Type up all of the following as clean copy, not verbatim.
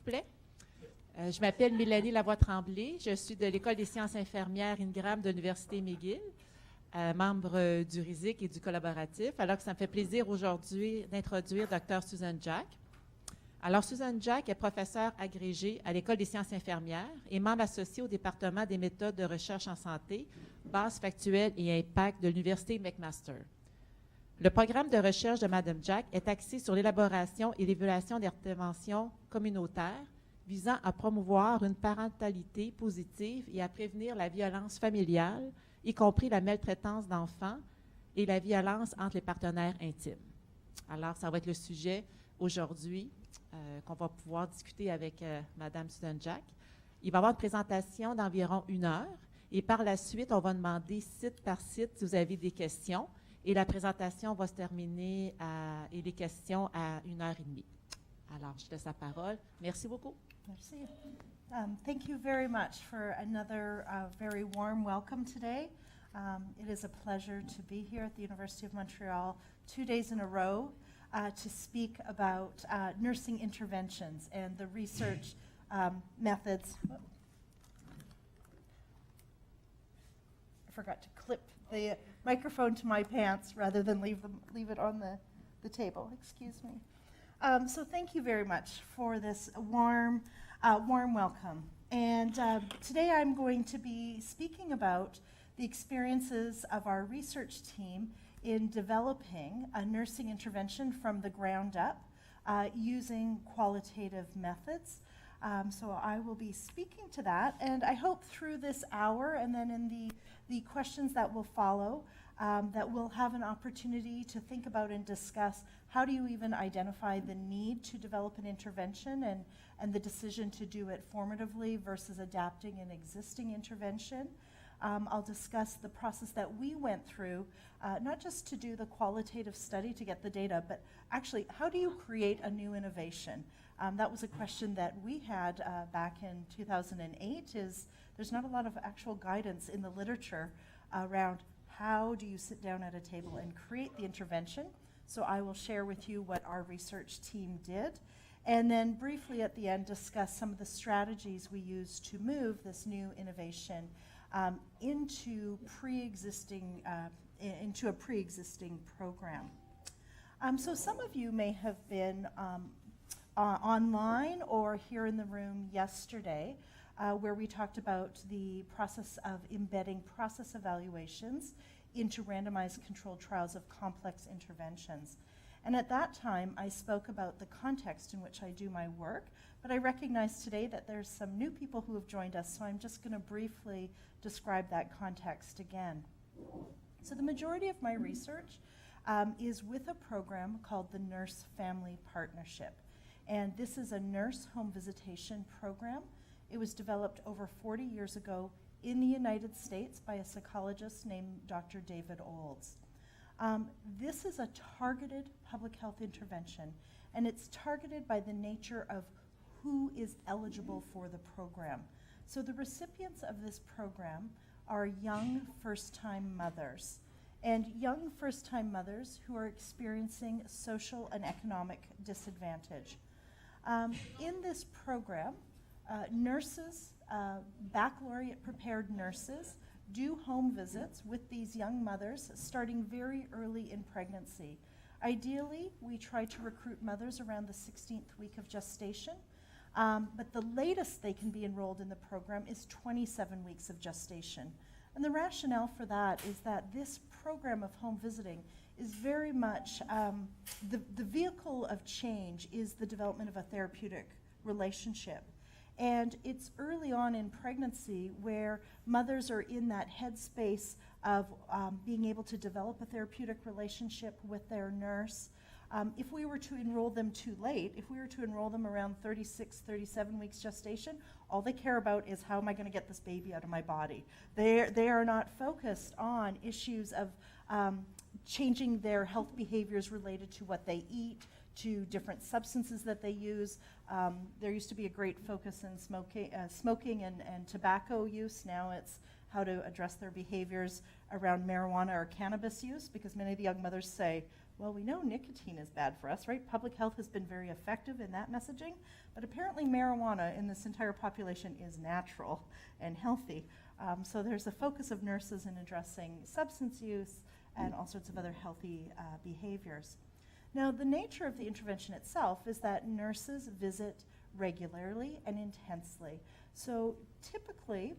plaît? Je m'appelle Mélanie Lavoie-Tremblay. Je suis de l'École des sciences infirmières Ingram de l'Université McGill, membre du RRISIQ et du collaboratif, alors que ça me fait plaisir aujourd'hui d'introduire Dr. Susan Jack. Alors, Susan Jack est professeure agrégée à l'École des sciences infirmières et membre associé au département des méthodes de recherche en santé, base factuelle et impact de l'Université McMaster. Le programme de recherche de Mme Jack est axé sur l'élaboration et l'évaluation d'interventions communautaires visant à promouvoir une parentalité positive et à prévenir la violence familiale, y compris la maltraitance d'enfants et la violence entre les partenaires intimes. Alors, ça va être le sujet aujourd'hui qu'on va pouvoir discuter avec Mme Susan Jack. Il va y avoir une présentation d'environ 1 heure et par la suite, on va demander site par site si vous avez des questions et la présentation va se terminer et les questions à 1h30. Alors, je laisse la parole. Merci beaucoup. Merci. Thank you very much for another very warm welcome today. It is a pleasure to be here at the University of Montreal 2 days in a row to speak about nursing interventions and the research methods. I forgot to clip the microphone to my pants rather than leave it on the table. Excuse me. So thank you very much for this warm welcome. And today I'm going to be speaking about the experiences of our research team in developing a nursing intervention from the ground up using qualitative methods. So I will be speaking to that, and I hope through this hour and then in the questions that will follow that we'll have an opportunity to think about and discuss how do you even identify the need to develop an intervention and the decision to do it formatively versus adapting an existing intervention. I'll discuss the process that we went through, not just to do the qualitative study to get the data, but actually, how do you create a new innovation? That was a question that we had back in 2008, is there's not a lot of actual guidance in the literature around how do you sit down at a table and create the intervention. So I will share with you what our research team did, and then briefly at the end discuss some of the strategies we used to move this new innovation into a pre-existing program. So some of you may have been online or here in the room yesterday where we talked about the process of embedding process evaluations into randomized controlled trials of complex interventions. And at that time, I spoke about the context in which I do my work, but I recognize today that there's some new people who have joined us, so I'm just going to briefly describe that context again. So the majority of my research is with a program called the Nurse Family Partnership. And this is a nurse home visitation program. It was developed over 40 years ago in the United States by a psychologist named Dr. David Olds. This is a targeted public health intervention, and it's targeted by the nature of who is eligible for the program. So the recipients of this program are young first-time mothers, and young first-time mothers who are experiencing social and economic disadvantage. In this program, nurses, baccalaureate prepared nurses, do home visits with these young mothers starting very early in pregnancy. Ideally, we try to recruit mothers around the 16th week of gestation, but the latest they can be enrolled in the program is 27 weeks of gestation. And the rationale for that is that this program of home visiting is very much, the vehicle of change is the development of a therapeutic relationship. And it's early on in pregnancy where mothers are in that headspace of being able to develop a therapeutic relationship with their nurse. If we were to enroll them too late, if we were to enroll them around 36, 37 weeks gestation, all they care about is how am I going to get this baby out of my body. They are not focused on issues of changing their health behaviors related to what they eat, to different substances that they use. There used to be a great focus in smoking and tobacco use. Now it's how to address their behaviors around marijuana or cannabis use, because many of the young mothers say, Well, we know nicotine is bad for us, right? Public health has been very effective in that messaging, but apparently marijuana in this entire population is natural and healthy. So there's a focus of nurses in addressing substance use and all sorts of other healthy behaviors. Now, the nature of the intervention itself is that nurses visit regularly and intensely. So typically,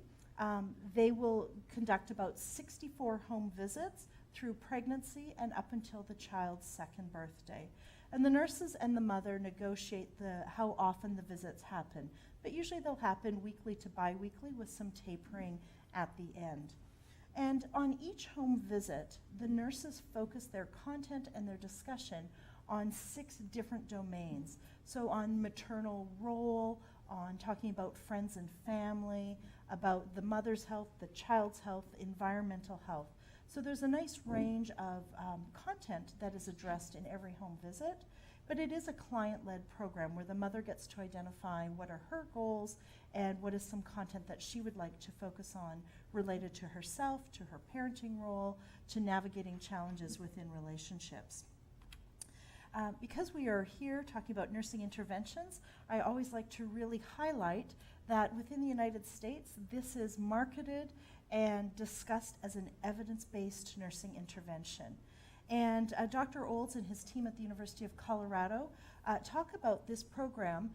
they will conduct about 64 home visits through pregnancy and up until the child's second birthday. And the nurses and the mother negotiate how often the visits happen. But usually they'll happen weekly to bi-weekly with some tapering at the end. And on each home visit, the nurses focus their content and their discussion on 6 different domains. So on maternal role, on talking about friends and family, about the mother's health, the child's health, environmental health. So there's a nice range of content that is addressed in every home visit, but it is a client-led program where the mother gets to identify what are her goals and what is some content that she would like to focus on related to herself, to her parenting role, to navigating challenges within relationships. Because we are here talking about nursing interventions, I always like to really highlight that within the United States, this is marketed and discussed as an evidence-based nursing intervention. And Dr. Olds and his team at the University of Colorado talk about this program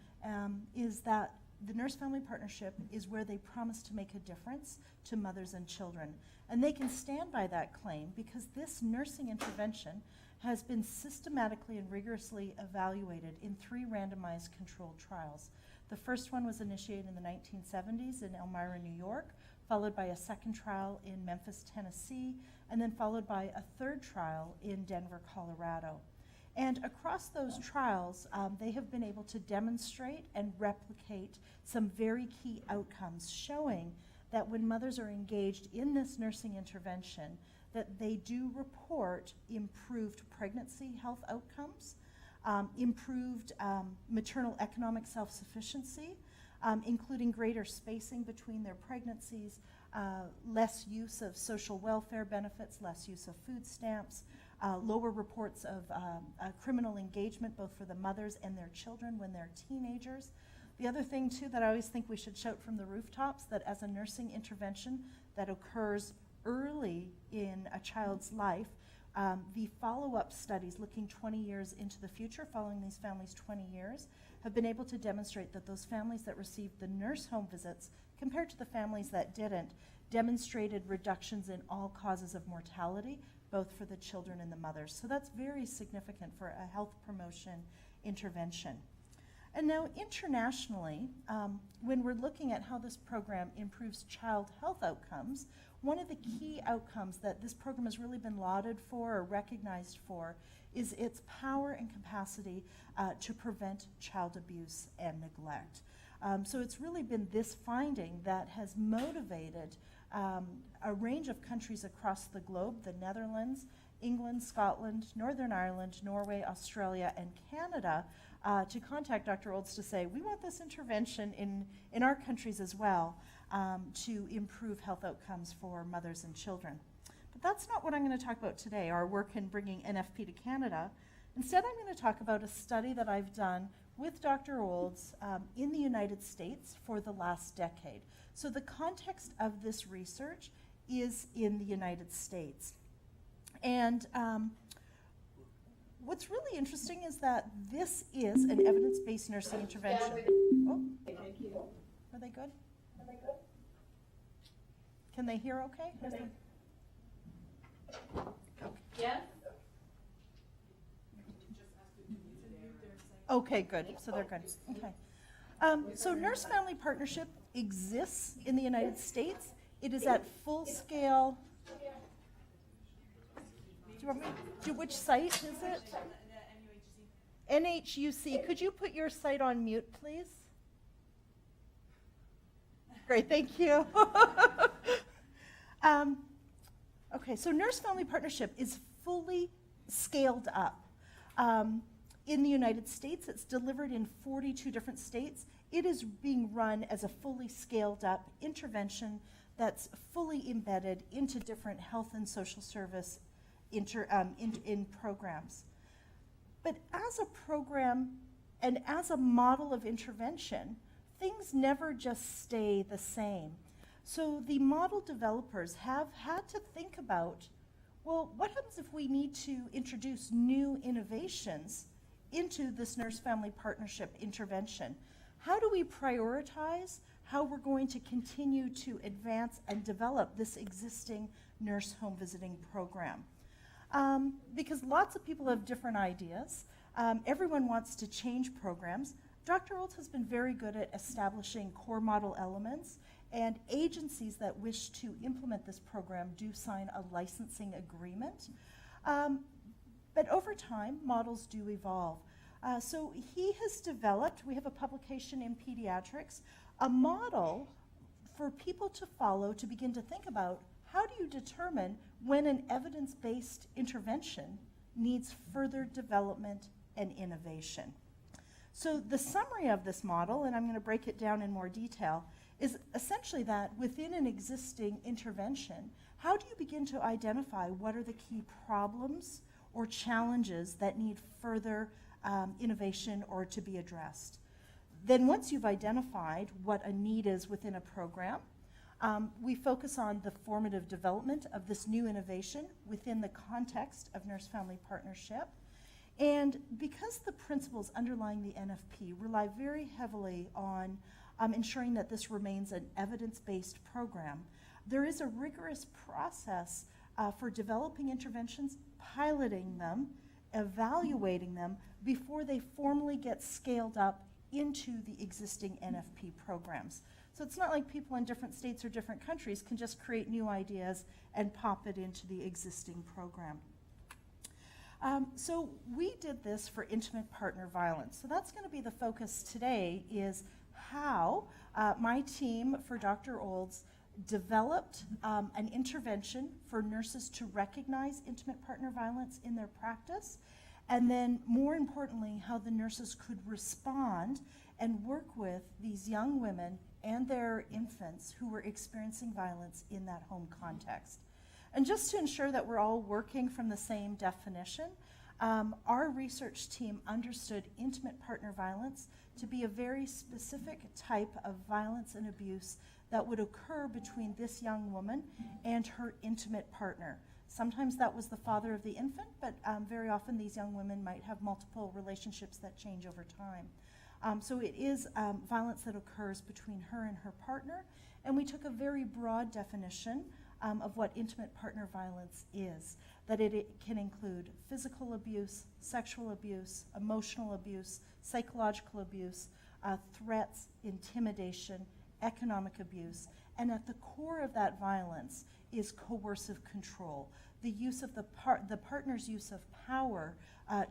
is that the Nurse-Family Partnership is where they promise to make a difference to mothers and children. And they can stand by that claim because this nursing intervention has been systematically and rigorously evaluated in 3 randomized controlled trials. The first one was initiated in the 1970s in Elmira, New York, followed by a second trial in Memphis, Tennessee, and then followed by a third trial in Denver, Colorado. And across those trials, they have been able to demonstrate and replicate some very key outcomes, showing that when mothers are engaged in this nursing intervention, that they do report improved pregnancy health outcomes, improved maternal economic self-sufficiency, including greater spacing between their pregnancies, less use of social welfare benefits, less use of food stamps, lower reports of criminal engagement, both for the mothers and their children when they're teenagers. The other thing, too, that I always think we should shout from the rooftops, that as a nursing intervention that occurs early in a child's life, the follow-up studies looking 20 years into the future, following these families 20 years, have been able to demonstrate that those families that received the nurse home visits, compared to the families that didn't, demonstrated reductions in all causes of mortality, both for the children and the mothers. So that's very significant for a health promotion intervention. And now internationally, when we're looking at how this program improves child health outcomes, one of the key outcomes that this program has really been lauded for or recognized for is its power and capacity to prevent child abuse and neglect. So it's really been this finding that has motivated a range of countries across the globe, the Netherlands, England, Scotland, Northern Ireland, Norway, Australia, and Canada, to contact Dr. Olds to say, we want this intervention in our countries as well to improve health outcomes for mothers and children. But that's not what I'm going to talk about today, our work in bringing NFP to Canada. Instead, I'm going to talk about a study that I've done with Dr. Olds in the United States for the last decade. So the context of this research is in the United States. And what's really interesting is that this is an evidence-based nursing intervention. Oh, Thank you. are they good? Can they hear okay? Yes? Okay, good. So they're good. Okay. So Nurse-Family Partnership exists in the United States. It is at full scale. Do you want me to, which site is it? NHUC. Could you put your site on mute, please? Great, thank you. Okay, so Nurse-Family Partnership is fully scaled up. In the United States, it's delivered in 42 different states. It is being run as a fully scaled up intervention that's fully embedded into different health and social service in programs. But as a program and as a model of intervention, things never just stay the same. So the model developers have had to think about, well, what happens if we need to introduce new innovations into this nurse-family partnership intervention? How do we prioritize how we're going to continue to advance and develop this existing nurse home visiting program? Because lots of people have different ideas. Everyone wants to change programs. Dr. Olds has been very good at establishing core model elements, and agencies that wish to implement this program do sign a licensing agreement. But over time, models do evolve. So he has developed, we have a publication in Pediatrics, a model for people to follow to begin to think about how do you determine when an evidence-based intervention needs further development and innovation. So the summary of this model, and I'm going to break it down in more detail, is essentially that within an existing intervention, how do you begin to identify what are the key problems or challenges that need further innovation or to be addressed? Then once you've identified what a need is within a program, we focus on the formative development of this new innovation within the context of nurse-family partnership. And because the principles underlying the NFP rely very heavily on ensuring that this remains an evidence-based program, there is a rigorous process for developing interventions, piloting them, evaluating them before they formally get scaled up into the existing NFP programs. So it's not like people in different states or different countries can just create new ideas and pop it into the existing program. So we did this for intimate partner violence. So that's going to be the focus today, is how my team for Dr. Olds developed an intervention for nurses to recognize intimate partner violence in their practice, and then more importantly, how the nurses could respond and work with these young women and their infants who were experiencing violence in that home context. And just to ensure that we're all working from the same definition, our research team understood intimate partner violence to be a very specific type of violence and abuse that would occur between this young woman and her intimate partner. Sometimes that was the father of the infant, but very often these young women might have multiple relationships that change over time. So it is violence that occurs between her and her partner, and we took a very broad definition of what intimate partner violence is, that it can include physical abuse, sexual abuse, emotional abuse, psychological abuse, threats, intimidation, economic abuse, and at the core of that violence is coercive control, the use of the partner's use of power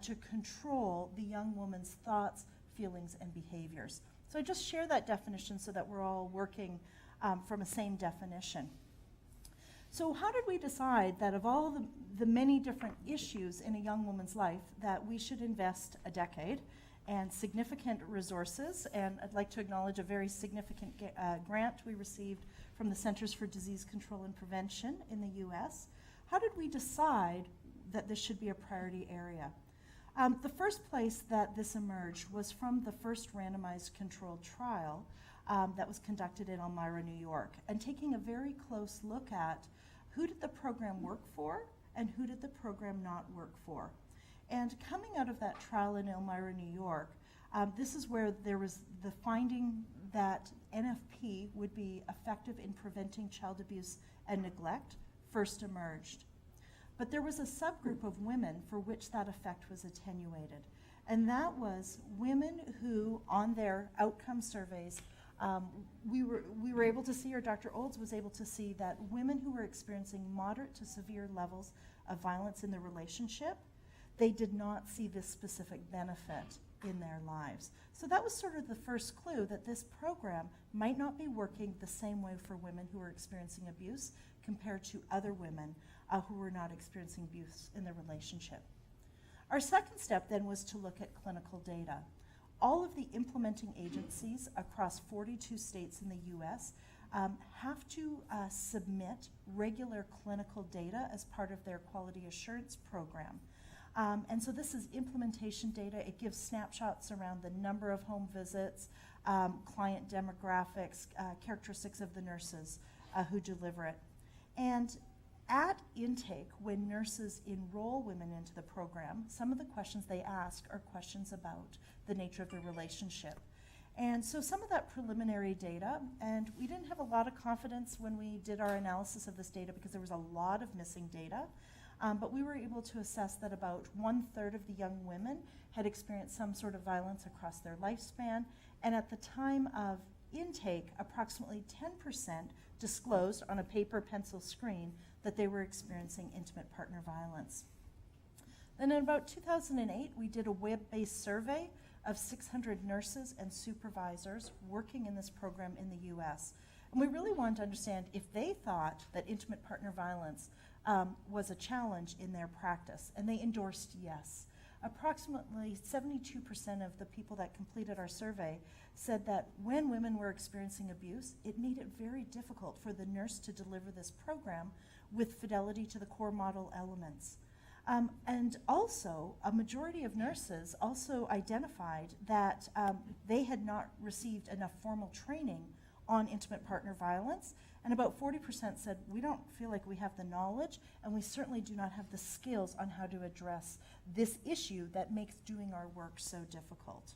to control the young woman's thoughts, feelings, and behaviors. So I just share that definition so that we're all working from a same definition. So how did we decide that of all the many different issues in a young woman's life that we should invest a decade and significant resources? And I'd like to acknowledge a very significant grant we received from the Centers for Disease Control and Prevention in the US. How did we decide that this should be a priority area? The first place that this emerged was from the first randomized controlled trial that was conducted in Elmira, New York, and taking a very close look at who did the program work for and who did the program not work for. And coming out of that trial in Elmira, New York, this is where there was the finding that NFP would be effective in preventing child abuse and neglect first emerged. But there was a subgroup of women for which that effect was attenuated. And that was women who, on their outcome surveys, we were able to see, or Dr. Olds was able to see, that women who were experiencing moderate to severe levels of violence in their relationship, they did not see this specific benefit in their lives. So that was sort of the first clue that this program might not be working the same way for women who are experiencing abuse compared to other women who were not experiencing abuse in their relationship. Our second step then was to look at clinical data. All of the implementing agencies across 42 states in the US have to submit regular clinical data as part of their quality assurance program. And so this is implementation data. It gives snapshots around the number of home visits, client demographics, characteristics of the nurses who deliver it. And at intake, when nurses enroll women into the program, some of the questions they ask are questions about the nature of the relationship. And so some of that preliminary data, and we didn't have a lot of confidence when we did our analysis of this data because there was a lot of missing data, but we were able to assess that about 1/3 of the young women had experienced some sort of violence across their lifespan, and at the time of intake, approximately 10% disclosed on a paper pencil screen that they were experiencing intimate partner violence. Then in about 2008, we did a web-based survey of 600 nurses and supervisors working in this program in the US. And we really wanted to understand if they thought that intimate partner violence was a challenge in their practice, and they endorsed yes. Approximately 72% of the people that completed our survey said that when women were experiencing abuse, it made it very difficult for the nurse to deliver this program with fidelity to the core model elements. And also, a majority of nurses also identified that they had not received enough formal training on intimate partner violence, and about 40% said, we don't feel like we have the knowledge, and we certainly do not have the skills on how to address this issue that makes doing our work so difficult.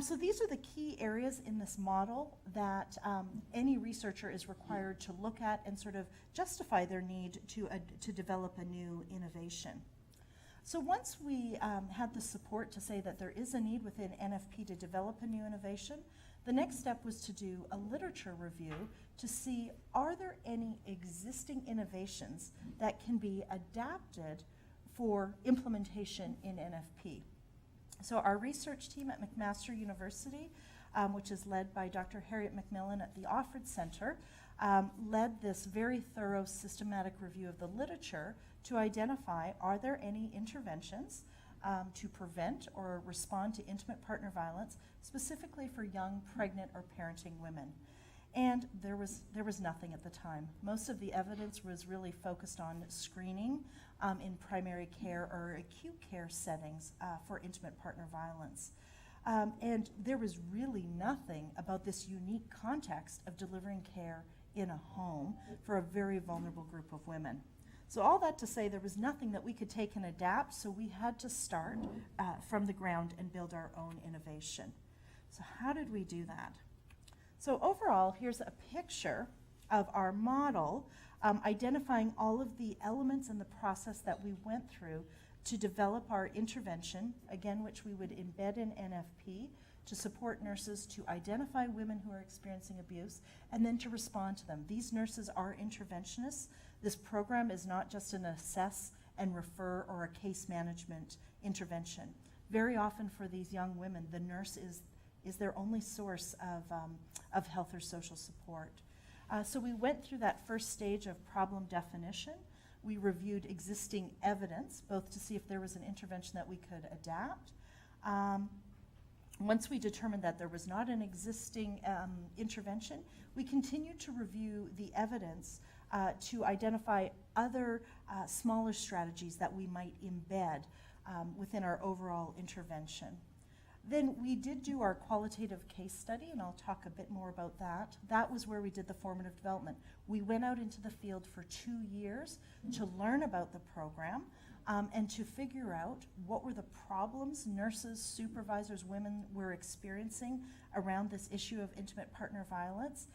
So these are the key areas in this model that any researcher is required to look at and sort of justify their need to develop a new innovation. So once we had the support to say that there is a need within NFP to develop a new innovation, the next step was to do a literature review to see, are there any existing innovations that can be adapted for implementation in NFP? So our research team at McMaster University, which is led by Dr. Harriet McMillan at the Offred Center, led this very thorough systematic review of the literature to identify, are there any interventions to prevent or respond to intimate partner violence, specifically for young, pregnant, or parenting women? And there was nothing at the time. Most of the evidence was really focused on screening in primary care or acute care settings for intimate partner violence. And there was really nothing about this unique context of delivering care in a home for a very vulnerable group of women. So all that to say, there was nothing that we could take and adapt, so we had to start from the ground and build our own innovation. So how did we do that? So overall, here's a picture of our model, identifying all of the elements in the process that we went through to develop our intervention, again, which we would embed in NFP to support nurses to identify women who are experiencing abuse and then to respond to them. These nurses are interventionists. This program is not just an assess and refer or a case management intervention. Very often for these young women, the nurse is their only source of health or social support. So we went through that first stage of problem definition. We reviewed existing evidence, both to see if there was an intervention that we could adapt. Once we determined that there was not an existing intervention, we continued to review the evidence to identify other smaller strategies that we might embed within our overall intervention. Then we did do our qualitative case study, and I'll talk a bit more about that. That was where we did the formative development. We went out into the field for 2 years to learn about the program and to figure out what were the problems nurses, supervisors, women were experiencing around this issue of intimate partner violence,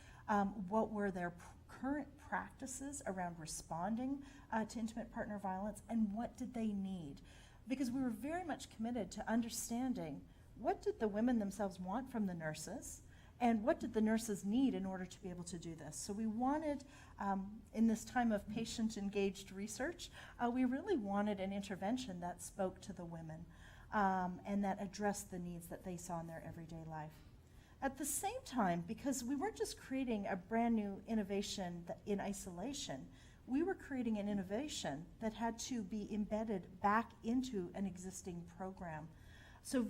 what were their current practices around responding to intimate partner violence, and what did they need? Because we were very much committed to understanding what did the women themselves want from the nurses, and what did the nurses need in order to be able to do this? So we wanted, in this time of patient-engaged research, we really wanted an intervention that spoke to the women and that addressed the needs that they saw in their everyday life. At the same time, because we weren't just creating a brand new innovation in isolation, we were creating an innovation that had to be embedded back into an existing program. So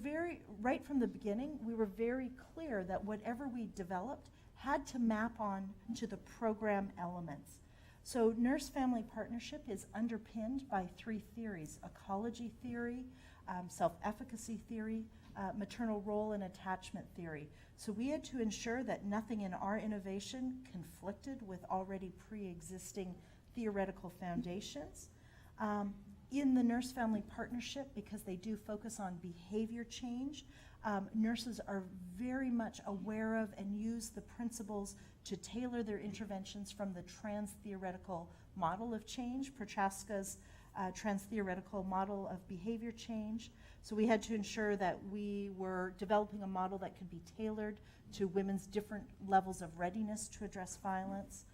right from the beginning, we were very clear that whatever we developed had to map on to the program elements. So nurse-family partnership is underpinned by 3 theories: ecology theory, self-efficacy theory, maternal role and attachment theory. So we had to ensure that nothing in our innovation conflicted with already pre-existing theoretical foundations. In the nurse-family partnership, because they do focus on behavior change, nurses are very much aware of and use the principles to tailor their interventions from the trans-theoretical model of change, Prochaska's trans-theoretical model of behavior change. So we had to ensure that we were developing a model that could be tailored to women's different levels of readiness to address violence.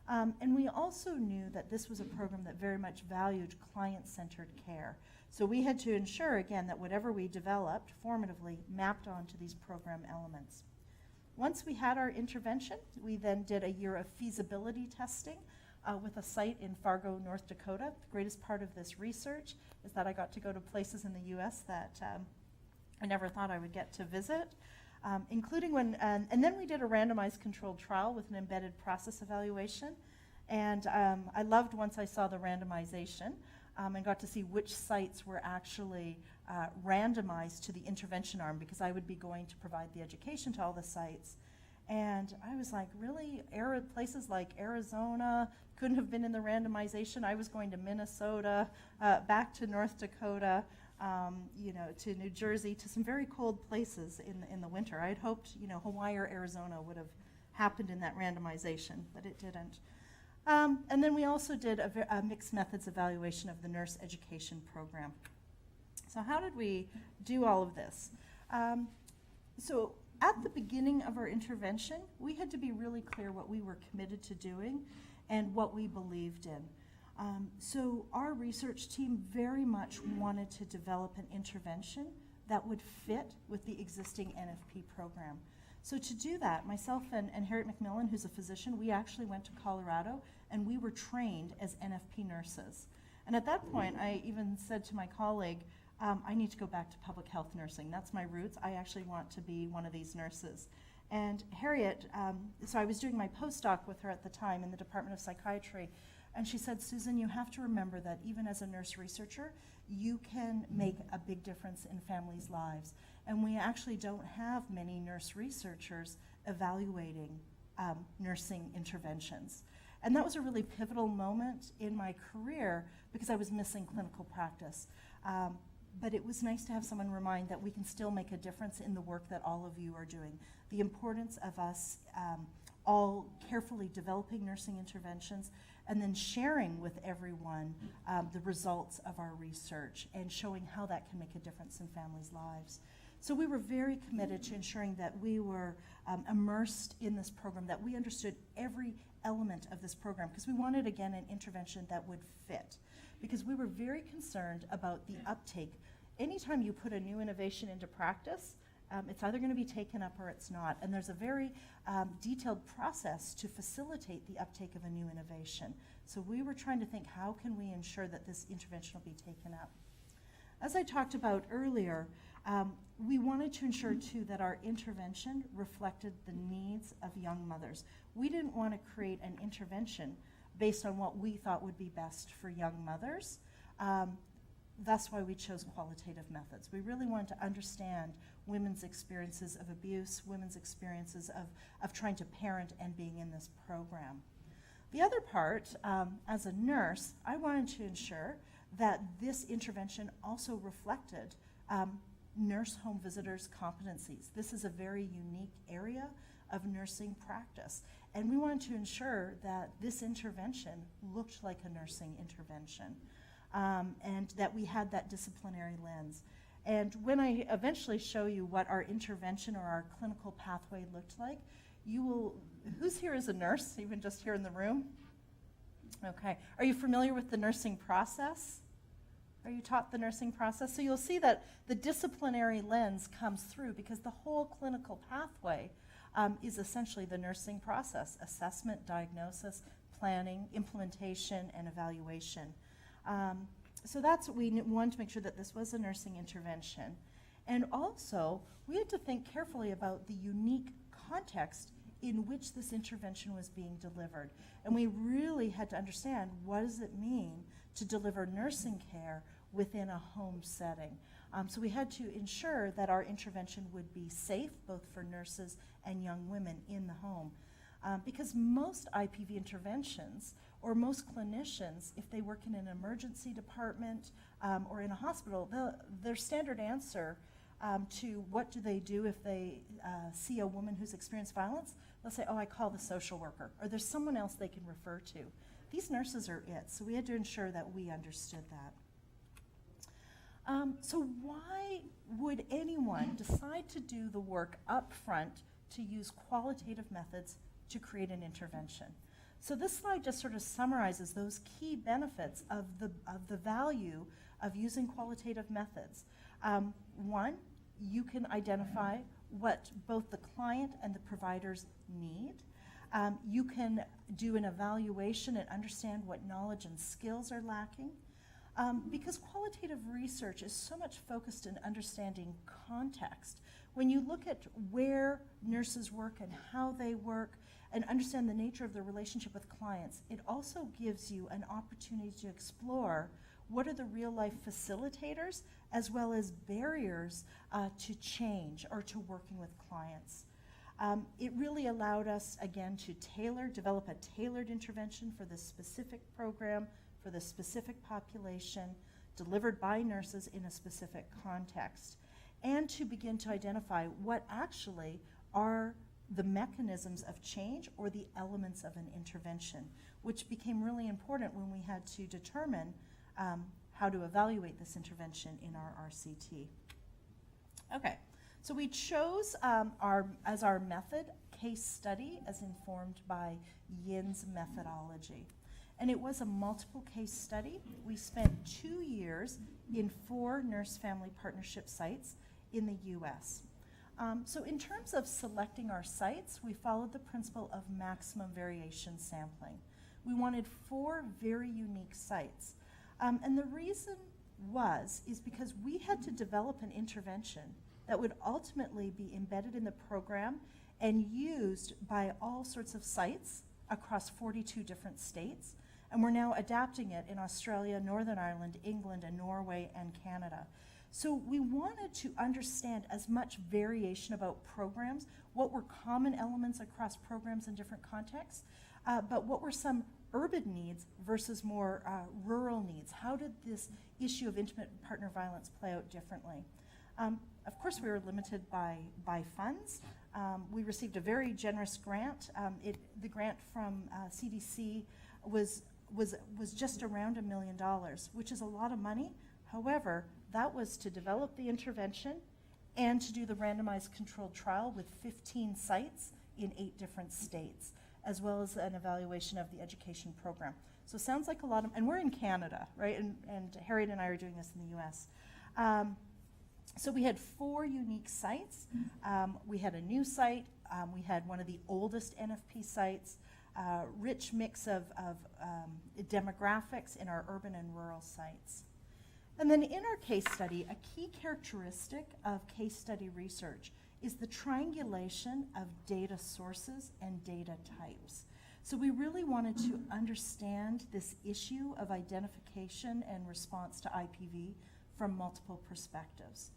And we also knew that this was a program that very much valued client-centered care. So we had to ensure, again, that whatever we developed formatively mapped onto these program elements. Once we had our intervention, we then did a year of feasibility testing with a site in Fargo, North Dakota. The greatest part of this research is that I got to go to places in the US that I never thought I would get to visit, including when, and then we did a randomized controlled trial with an embedded process evaluation. And I loved once I saw the randomization and got to see which sites were actually randomized to the intervention arm, because I would be going to provide the education to all the sites. And I was like, really? Places like Arizona couldn't have been in the randomization. I was going to Minnesota, back to North Dakota, to New Jersey, to some very cold places in the winter. I had hoped, Hawaii or Arizona would have happened in that randomization, but it didn't. And then we also did a mixed methods evaluation of the nurse education program. So how did we do all of this? So at the beginning of our intervention, we had to be really clear what we were committed to doing and what we believed in. So our research team very much wanted to develop an intervention that would fit with the existing NFP program. So to do that, myself and Harriet McMillan, who's a physician, we actually went to Colorado and we were trained as NFP nurses. And at that point, I even said to my colleague, I need to go back to public health nursing. That's my roots. I actually want to be one of these nurses. And Harriet, so I was doing my postdoc with her at the time in the Department of Psychiatry, and she said, Susan, you have to remember that even as a nurse researcher, you can make a big difference in families' lives. And we actually don't have many nurse researchers evaluating nursing interventions. And that was a really pivotal moment in my career because I was missing clinical practice. But it was nice to have someone remind that we can still make a difference in the work that all of you are doing. The importance of us all carefully developing nursing interventions and then sharing with everyone the results of our research and showing how that can make a difference in families' lives. So we were very committed to ensuring that we were immersed in this program, that we understood every element of this program, because we wanted, again, an intervention that would fit. Because we were very concerned about the uptake. Anytime you put a new innovation into practice, it's either going to be taken up or it's not. And there's a very detailed process to facilitate the uptake of a new innovation. So we were trying to think, how can we ensure that this intervention will be taken up? As I talked about earlier, we wanted to ensure, too, that our intervention reflected the needs of young mothers. We didn't want to create an intervention based on what we thought would be best for young mothers. That's why we chose qualitative methods. We really wanted to understand women's experiences of abuse, women's experiences of trying to parent and being in this program. The other part, as a nurse, I wanted to ensure that this intervention also reflected nurse home visitors' competencies. This is a very unique area of nursing practice. And we wanted to ensure that this intervention looked like a nursing intervention and that we had that disciplinary lens. And when I eventually show you what our intervention or our clinical pathway looked like, you will, who's here is a nurse, even just here in the room? Okay. Are you familiar with the nursing process? Are you taught the nursing process? So you'll see that the disciplinary lens comes through because the whole clinical pathway is essentially the nursing process: assessment, diagnosis, planning, implementation, and evaluation. So that's what we wanted to make sure that this was a nursing intervention. And also, we had to think carefully about the unique context in which this intervention was being delivered. And we really had to understand, what does it mean to deliver nursing care within a home setting? So we had to ensure that our intervention would be safe, both for nurses and young women in the home. Because most IPV interventions, or most clinicians, if they work in an emergency department or in a hospital, their standard answer to what do they do if they see a woman who's experienced violence, they'll say, oh, I call the social worker, or there's someone else they can refer to. These nurses are it, so we had to ensure that we understood that. So why would anyone decide to do the work up front to use qualitative methods to create an intervention? So this slide just sort of summarizes those key benefits of the value of using qualitative methods. One, you can identify what both the client and the providers need. You can do an evaluation and understand what knowledge and skills are lacking. Because qualitative research is so much focused in understanding context. When you look at where nurses work and how they work and understand the nature of their relationship with clients, it also gives you an opportunity to explore what are the real-life facilitators as well as barriers to change or to working with clients. It really allowed us, again, to develop a tailored intervention for this specific program, for the specific population, delivered by nurses in a specific context, and to begin to identify what actually are the mechanisms of change or the elements of an intervention, which became really important when we had to determine how to evaluate this intervention in our RCT. Okay, so we chose as our method case study as informed by Yin's methodology. And it was a multiple case study. We spent 2 years in 4 nurse-family partnership sites in the US. So in terms of selecting our sites, we followed the principle of maximum variation sampling. We wanted 4 very unique sites. And the reason is because we had to develop an intervention that would ultimately be embedded in the program and used by all sorts of sites across 42 different states. And we're now adapting it in Australia, Northern Ireland, England, and Norway, and Canada. So we wanted to understand as much variation about programs, what were common elements across programs in different contexts, but what were some urban needs versus more rural needs? How did this issue of intimate partner violence play out differently? Of course, we were limited by funds. We received a very generous grant. The grant from CDC was just around $1 million, which is a lot of money. However, that was to develop the intervention and to do the randomized controlled trial with 15 sites in 8 different states, as well as an evaluation of the education program. So it sounds like a lot of, and we're in Canada, right? And Harriet and I are doing this in the US. So we had 4 unique sites. We had a new site. We had one of the oldest NFP sites, rich mix of demographics in our urban and rural sites. And then in our case study, a key characteristic of case study research is the triangulation of data sources and data types. So we really wanted to understand this issue of identification and response to IPV from multiple perspectives.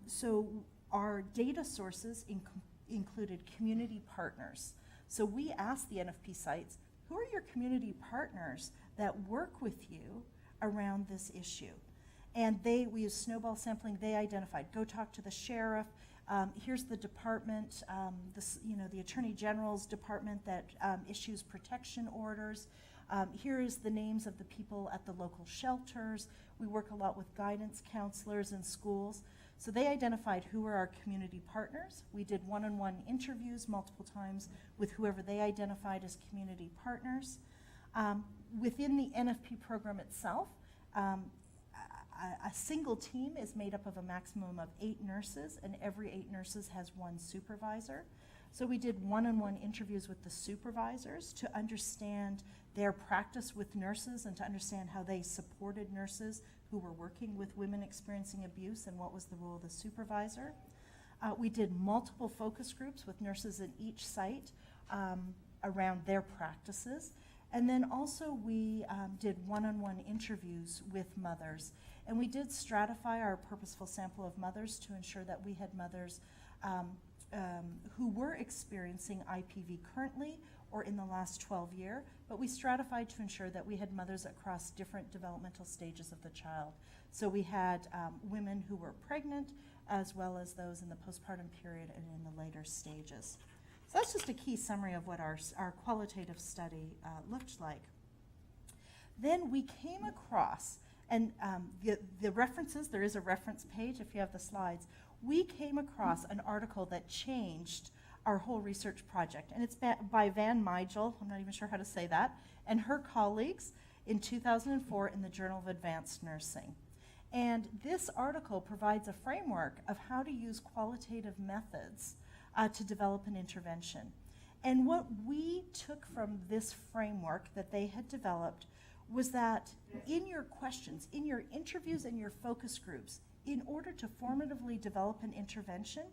So our data sources included community partners. So we asked the NFP sites, who are your community partners that work with you around this issue? And we used snowball sampling. They identified, go talk to the sheriff. Here's the department, the Attorney General's department that issues protection orders. Here is the names of the people at the local shelters. We work a lot with guidance counselors in schools. So they identified who were our community partners. We did one-on-one interviews multiple times with whoever they identified as community partners. Within the NFP program itself, a single team is made up of a maximum of 8 nurses, and every 8 nurses has 1 supervisor. So we did one-on-one interviews with the supervisors to understand their practice with nurses and to understand how they supported nurses who were working with women experiencing abuse and what was the role of the supervisor. We did multiple focus groups with nurses in each site around their practices. And then also we did one-on-one interviews with mothers. And we did stratify our purposeful sample of mothers to ensure that we had mothers who were experiencing IPV currently or in the last 12 years, but we stratified to ensure that we had mothers across different developmental stages of the child. So we had women who were pregnant, as well as those in the postpartum period and in the later stages. So that's just a key summary of what our qualitative study looked like. Then we came across, and the references, there is a reference page if you have the slides, we came across an article that changed our whole research project. And it's by Van Mygel, I'm not even sure how to say that, and her colleagues in 2004 in the Journal of Advanced Nursing. And this article provides a framework of how to use qualitative methods to develop an intervention. And what we took from this framework that they had developed was that in your questions, in your interviews and your focus groups, in order to formatively develop an intervention,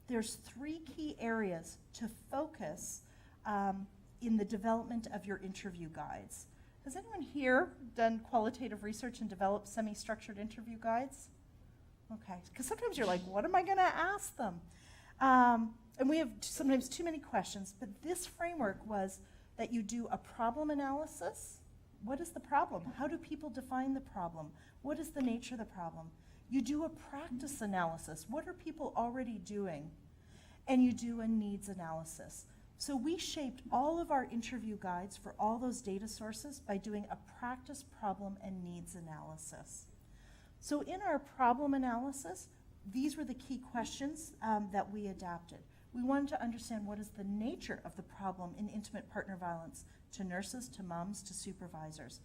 there's 3 key areas to focus in the development of your interview guides. Has anyone here done qualitative research and developed semi-structured interview guides? Okay, because sometimes you're like, what am I going to ask them? And we have sometimes too many questions, but this framework was that you do a problem analysis. What is the problem? How do people define the problem? What is the nature of the problem? You do a practice analysis. What are people already doing? And you do a needs analysis. So we shaped all of our interview guides for all those data sources by doing a practice, problem, and needs analysis. So in our problem analysis, these were the key questions that we adapted. We wanted to understand what is the nature of the problem in intimate partner violence to nurses, to moms, to supervisors.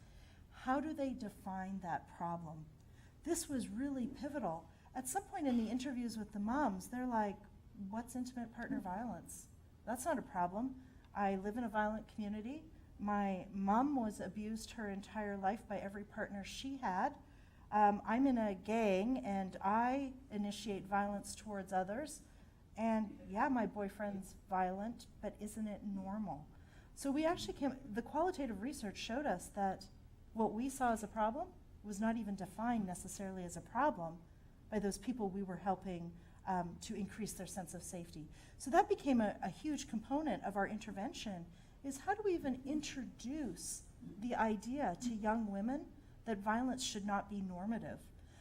How do they define that problem? This was really pivotal. At some point in the interviews with the moms, they're like, what's intimate partner violence? That's not a problem. I live in a violent community. My mom was abused her entire life by every partner she had. I'm in a gang and I initiate violence towards others. And yeah, my boyfriend's violent, but isn't it normal? So we actually the qualitative research showed us that what we saw as a problem was not even defined necessarily as a problem by those people we were helping to increase their sense of safety. So that became a huge component of our intervention, is how do we even introduce the idea to young women that violence should not be normative?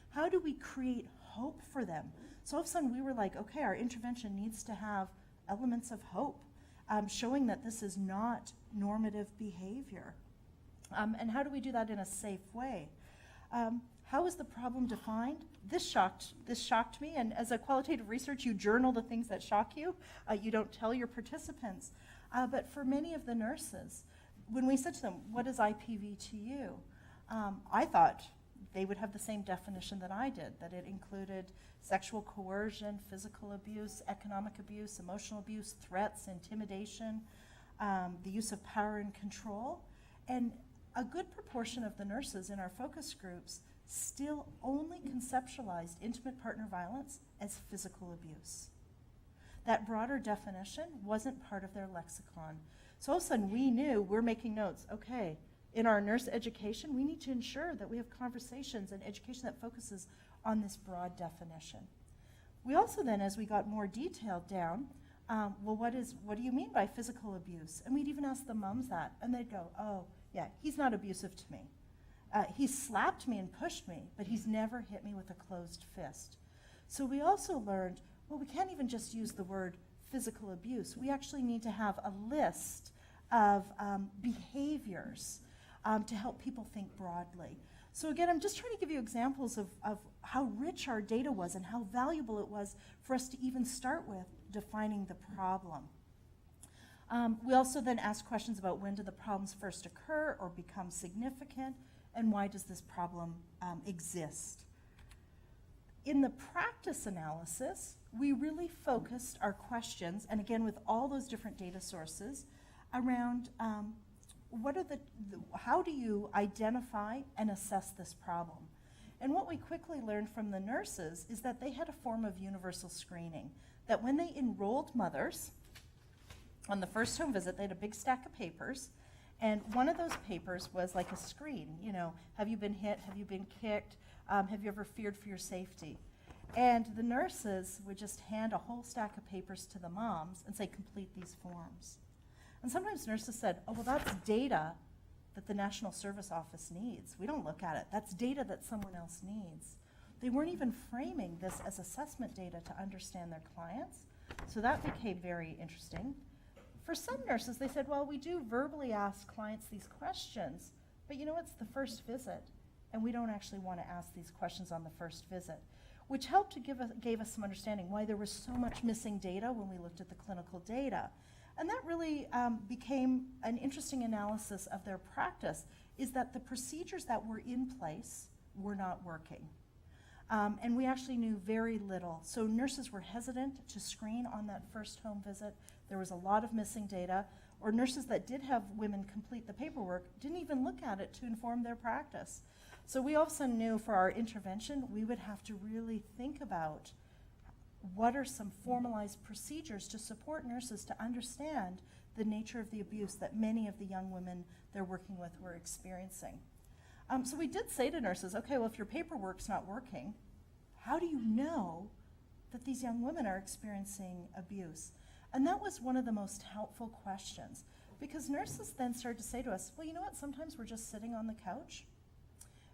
How do we create hope for them? So all of a sudden we were like, okay, our intervention needs to have elements of hope, showing that this is not normative behavior. And how do we do that in a safe way? How is the problem defined? This shocked me, and as a qualitative research, you journal the things that shock you. You don't tell your participants. But for many of the nurses, when we said to them, what is IPV to you? I thought they would have the same definition that I did, that it included sexual coercion, physical abuse, economic abuse, emotional abuse, threats, intimidation, the use of power and control. And a good proportion of the nurses in our focus groups still only conceptualized intimate partner violence as physical abuse. That broader definition wasn't part of their lexicon. So all of a sudden we knew, we're making notes, okay, in our nurse education, we need to ensure that we have conversations and education that focuses on this broad definition. We also then, as we got more detailed down, well, what do you mean by physical abuse? And we'd even ask the moms that, and they'd go, oh, yeah, he's not abusive to me. He slapped me and pushed me, but he's never hit me with a closed fist. So we also learned, well, we can't even just use the word physical abuse. We actually need to have a list of behaviors to help people think broadly. So again, I'm just trying to give you examples of how rich our data was and how valuable it was for us to even start with defining the problem. We also then asked questions about when do the problems first occur or become significant, and why does this problem exist? In the practice analysis, we really focused our questions, and again with all those different data sources, around how do you identify and assess this problem? And what we quickly learned from the nurses is that they had a form of universal screening. that when they enrolled mothers on the first home visit, they had a big stack of papers, and one of those papers was like a screen, you know, have you been hit, have you been kicked, have you ever feared for your safety? And the nurses would just hand a whole stack of papers to the moms and say, complete these forms. And sometimes nurses said, oh, well, that's data that the National Service Office needs. We don't look at it. That's data that someone else needs. They weren't even framing this as assessment data to understand their clients. So that became very interesting. For some nurses, they said, well, we do verbally ask clients these questions, but you know, it's the first visit, and we don't actually want to ask these questions on the first visit, which helped to gave us some understanding why there was so much missing data when we looked at the clinical data. And that really became an interesting analysis of their practice, is that the procedures that were in place were not working. And we actually knew very little. So nurses were hesitant to screen on that first home visit. There was a lot of missing data. Or nurses that did have women complete the paperwork didn't even look at it to inform their practice. So we also knew for our intervention, we would have to really think about what are some formalized procedures to support nurses to understand the nature of the abuse that many of the young women they're working with were experiencing. So we did say to nurses, okay, well, if your paperwork's not working, how do you know that these young women are experiencing abuse? And that was one of the most helpful questions, because nurses then started to say to us, well, you know what, sometimes we're just sitting on the couch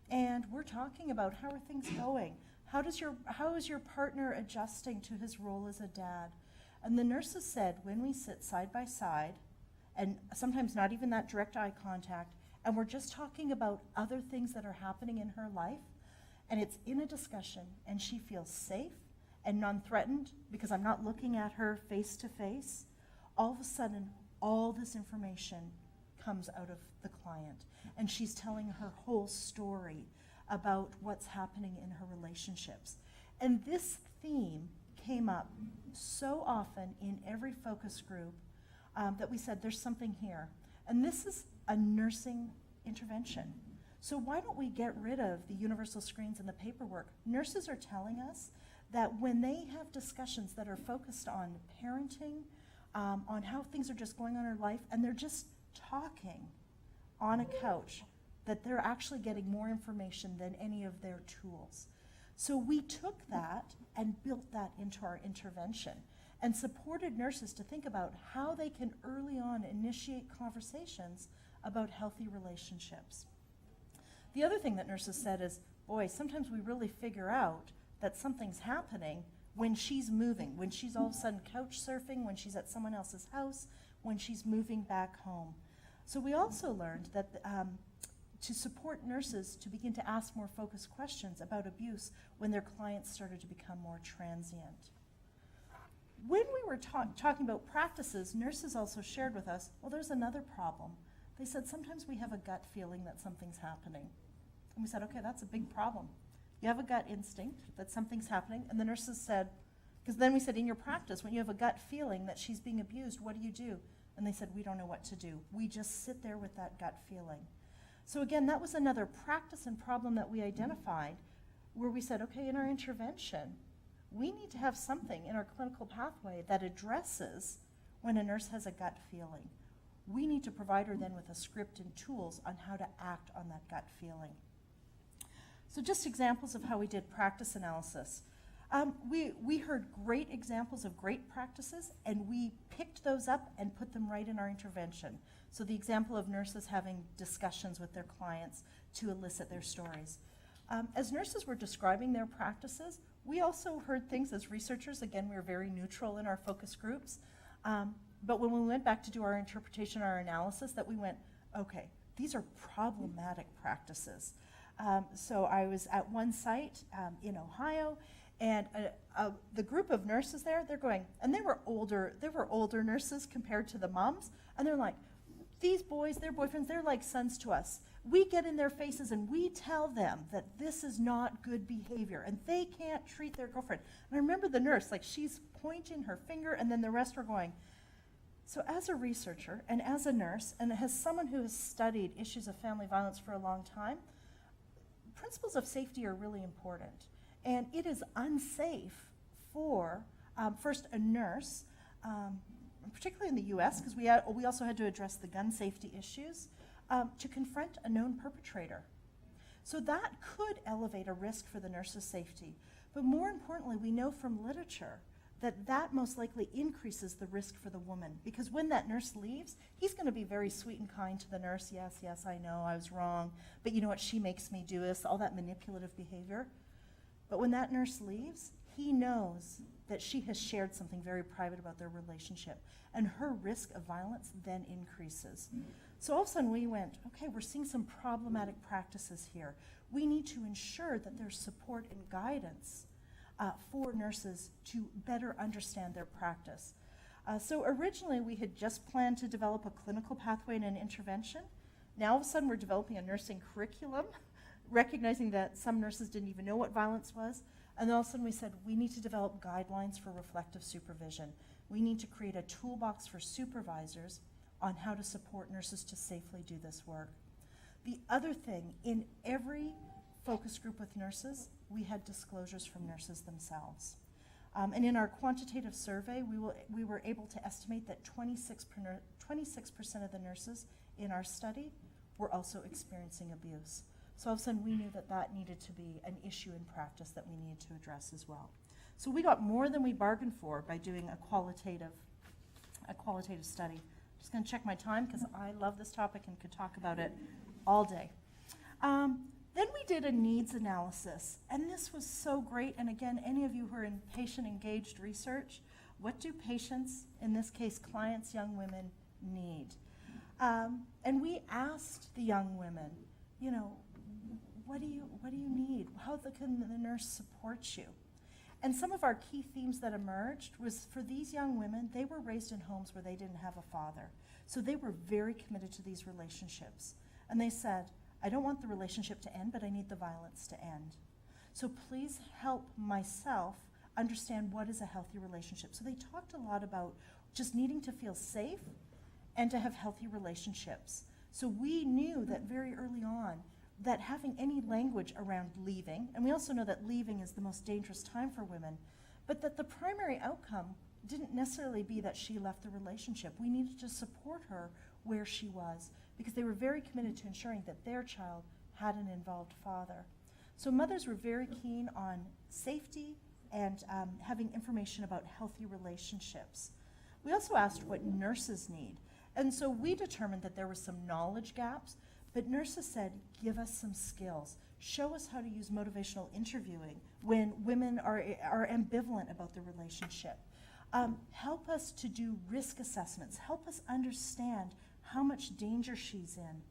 and we're talking about how are things going? How is your partner adjusting to his role as a dad? And the nurses said, when we sit side by side, and sometimes not even that direct eye contact, and we're just talking about other things that are happening in her life, and it's in a discussion, and she feels safe and non-threatened because I'm not looking at her face to face, all of a sudden, all this information comes out of the client, and she's telling her whole story about what's happening in her relationships. And this theme came up so often in every focus group that we said, there's something here. And this is a nursing intervention. So why don't we get rid of the universal screens and the paperwork? Nurses are telling us that when they have discussions that are focused on parenting, on how things are just going on in her life, and they're just talking on a couch, that they're actually getting more information than any of their tools. So we took that and built that into our intervention and supported nurses to think about how they can early on initiate conversations about healthy relationships. The other thing that nurses said is, boy, sometimes we really figure out that something's happening when she's moving, when she's all of a sudden couch surfing, when she's at someone else's house, when she's moving back home. So we also learned that to support nurses to begin to ask more focused questions about abuse when their clients started to become more transient. When we were talking about practices, nurses also shared with us, well, there's another problem. They said, sometimes we have a gut feeling that something's happening. And we said, okay, that's a big problem. You have a gut instinct that something's happening. And the nurses said, because then we said, in your practice, when you have a gut feeling that she's being abused, what do you do? And they said, we don't know what to do. We just sit there with that gut feeling. So again, that was another practice and problem that we identified where we said, okay, in our intervention, we need to have something in our clinical pathway that addresses when a nurse has a gut feeling. We need to provide her then with a script and tools on how to act on that gut feeling. So just examples of how we did practice analysis. We heard great examples of great practices, and we picked those up and put them right in our intervention. So the example of nurses having discussions with their clients to elicit their stories. As nurses were describing their practices, we also heard things as researchers. Again, we were very neutral in our focus groups. But when we went back to do our interpretation, our analysis, that we went, okay, these are problematic practices. So I was at one site in Ohio, and the group of nurses there, they're going, and they were older nurses compared to the moms, and they're like, these boys, their boyfriends, they're like sons to us. We get in their faces and we tell them that this is not good behavior and they can't treat their girlfriend. And I remember the nurse, like she's pointing her finger, and then the rest are going. So as a researcher and as a nurse and as someone who has studied issues of family violence for a long time, principles of safety are really important. And it is unsafe for First, a nurse, particularly in the US, because we also had to address the gun safety issues, to confront a known perpetrator. So that could elevate a risk for the nurse's safety. But more importantly, we know from literature that that most likely increases the risk for the woman, because when that nurse leaves, he's going to be very sweet and kind to the nurse. Yes, yes, I know, I was wrong, but you know what, she makes me do this, all that manipulative behavior. But when that nurse leaves, he knows that she has shared something very private about their relationship, and her risk of violence then increases. So all of a sudden we went, okay, we're seeing some problematic practices here. We need to ensure that there's support and guidance for nurses to better understand their practice. So originally we had just planned to develop a clinical pathway and an intervention. Now all of a sudden we're developing a nursing curriculum, recognizing that some nurses didn't even know what violence was. And then all of a sudden we said, we need to develop guidelines for reflective supervision. We need to create a toolbox for supervisors on how to support nurses to safely do this work. The other thing, in every focus group with nurses, we had disclosures from nurses themselves. And in our quantitative survey, we were able to estimate that 26% of the nurses in our study were also experiencing abuse. So all of a sudden we knew that that needed to be an issue in practice that we needed to address as well. So we got more than we bargained for by doing a qualitative study. I'm just going to check my time because I love this topic and could talk about it all day. Then we did a needs analysis, and this was so great. And again, any of you who are in patient-engaged research, what do patients, in this case clients, young women, need? And we asked the young women, you know, what do you need? How can the nurse support you? And some of our key themes that emerged was for these young women, they were raised in homes where they didn't have a father. So they were very committed to these relationships. And they said, I don't want the relationship to end, but I need the violence to end. So please help myself understand what is a healthy relationship. So they talked a lot about just needing to feel safe and to have healthy relationships. So we knew that very early on that having any language around leaving, and we also know that leaving is the most dangerous time for women, but that the primary outcome didn't necessarily be that she left the relationship. We needed to support her where she was, because they were very committed to ensuring that their child had an involved father. So mothers were very keen on safety and having information about healthy relationships. We also asked what nurses need. And so we determined that there were some knowledge gaps, but nurses said, give us some skills. Show us how to use motivational interviewing when women are ambivalent about the relationship. Help us to do risk assessments. Help us understand how much danger she's in.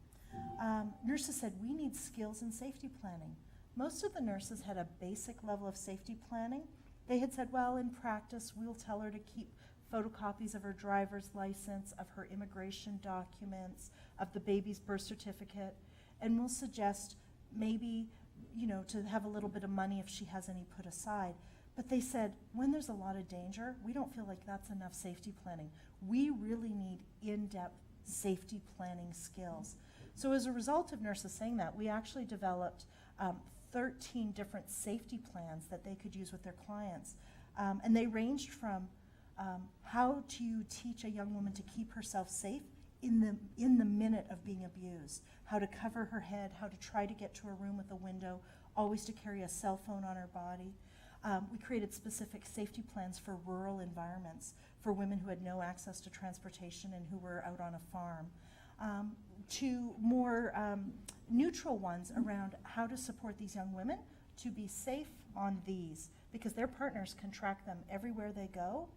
Nurses said, we need skills in safety planning. Most of the nurses had a basic level of safety planning. They had said, well, in practice, we'll tell her to keep photocopies of her driver's license, of her immigration documents, of the baby's birth certificate, and we'll suggest maybe, you know, to have a little bit of money if she has any put aside. But they said, when there's a lot of danger, we don't feel like that's enough safety planning. We really need in-depth safety planning skills. So as a result of nurses saying that, we actually developed 13 different safety plans that they could use with their clients. And they ranged from how to teach a young woman to keep herself safe in the minute of being abused, how to cover her head, how to try to get to a room with a window, always to carry a cell phone on her body. We created specific safety plans for rural environments, for women who had no access to transportation and who were out on a farm, to more neutral ones around how to support these young women to be safe on these, because their partners can track them everywhere they go.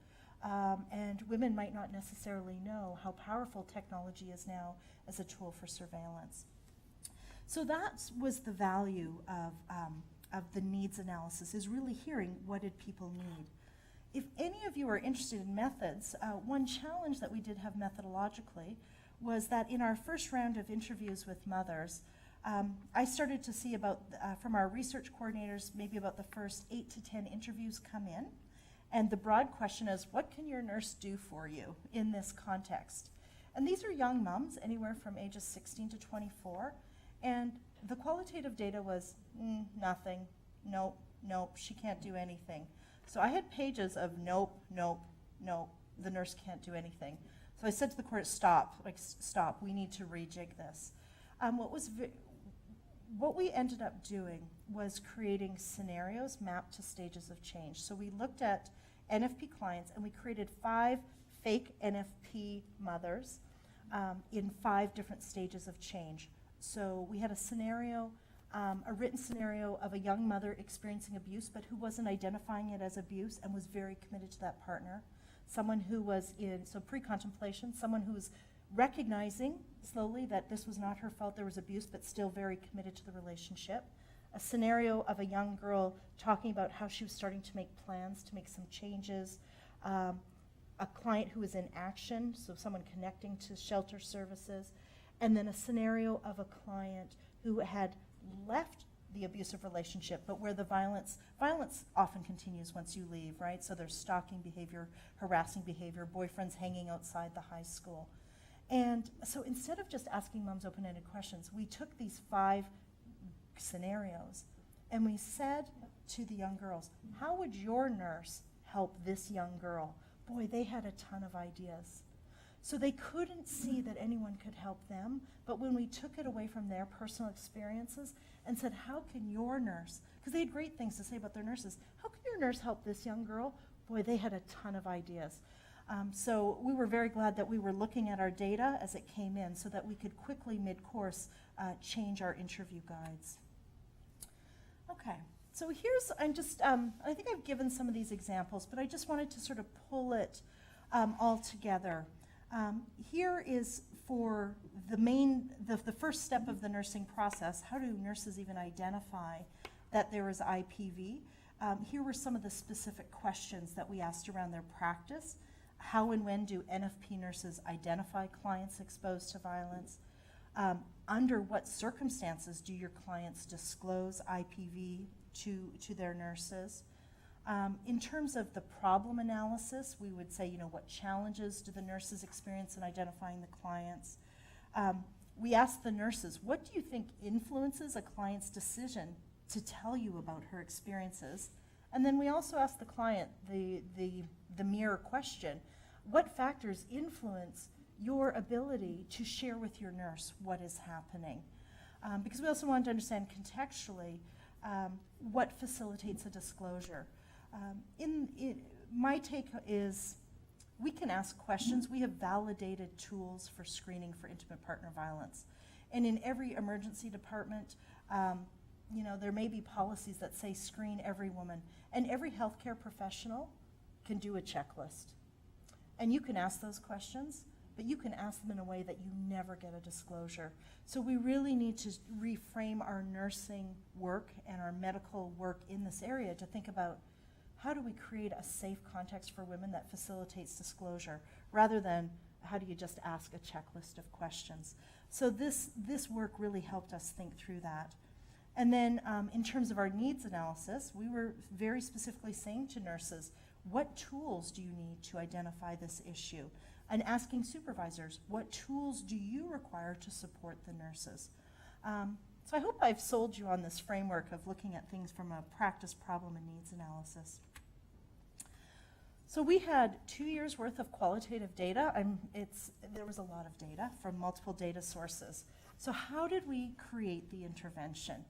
And women might not necessarily know how powerful technology is now as a tool for surveillance. So that was the value of the needs analysis, is really hearing what did people need. If any of you are interested in methods, one challenge that we did have methodologically was that in our first round of interviews with mothers, I started to see about, from our research coordinators, maybe about the first 8 to 10 interviews come in. And the broad question is, what can your nurse do for you in this context? And these are young moms, anywhere from ages 16 to 24. And the qualitative data was, nothing, nope, she can't do anything. So I had pages of nope, nope, nope, the nurse can't do anything. So I said to the court, stop, stop, we need to rejig this. What we ended up doing was creating scenarios mapped to stages of change. So we looked at NFP clients and we created 5 fake NFP mothers in 5 different stages of change. So we had a scenario, a written scenario of a young mother experiencing abuse but who wasn't identifying it as abuse and was very committed to that partner. Someone who was so pre-contemplation, someone who was recognizing slowly that this was not her fault, there was abuse, but still very committed to the relationship. A scenario of a young girl talking about how she was starting to make plans to make some changes. A client who was in action, so someone connecting to shelter services. And then a scenario of a client who had left the abusive relationship, but where the violence often continues once you leave, right? So there's stalking behavior, harassing behavior, boyfriends hanging outside the high school. And so instead of just asking moms open-ended questions, we took these 5 scenarios and we said to the young girls, how would your nurse help this young girl? Boy, they had a ton of ideas. So they couldn't see that anyone could help them, but when we took it away from their personal experiences and said, how can your nurse, because they had great things to say about their nurses, how can your nurse help this young girl? Boy, they had a ton of ideas. So we were very glad that we were looking at our data as it came in so that we could quickly, mid-course, change our interview guides. Okay, so here's, I think I've given some of these examples, but I just wanted to sort of pull it all together. Here is for the first step of the nursing process. How do nurses even identify that there is IPV? Here were some of the specific questions that we asked around their practice. How and when do NFP nurses identify clients exposed to violence? Under what circumstances do your clients disclose IPV to their nurses? In terms of the problem analysis, we would say, what challenges do the nurses experience in identifying the clients? We asked the nurses, what do you think influences a client's decision to tell you about her experiences? And then we also asked the client the mirror question, what factors influence your ability to share with your nurse what is happening? Because we also wanted to understand contextually what facilitates a disclosure. My take is we can ask questions. We have validated tools for screening for intimate partner violence. And in every emergency department, there may be policies that say screen every woman. And every healthcare professional can do a checklist. And you can ask those questions, but you can ask them in a way that you never get a disclosure. So we really need to reframe our nursing work and our medical work in this area to think about how do we create a safe context for women that facilitates disclosure, rather than how do you just ask a checklist of questions. So this work really helped us think through that. And then in terms of our needs analysis, we were very specifically saying to nurses, what tools do you need to identify this issue? And asking supervisors, what tools do you require to support the nurses? So I hope I've sold you on this framework of looking at things from a practice, problem, and needs analysis. So we had 2 years worth of qualitative data. There was a lot of data from multiple data sources. So how did we create the intervention?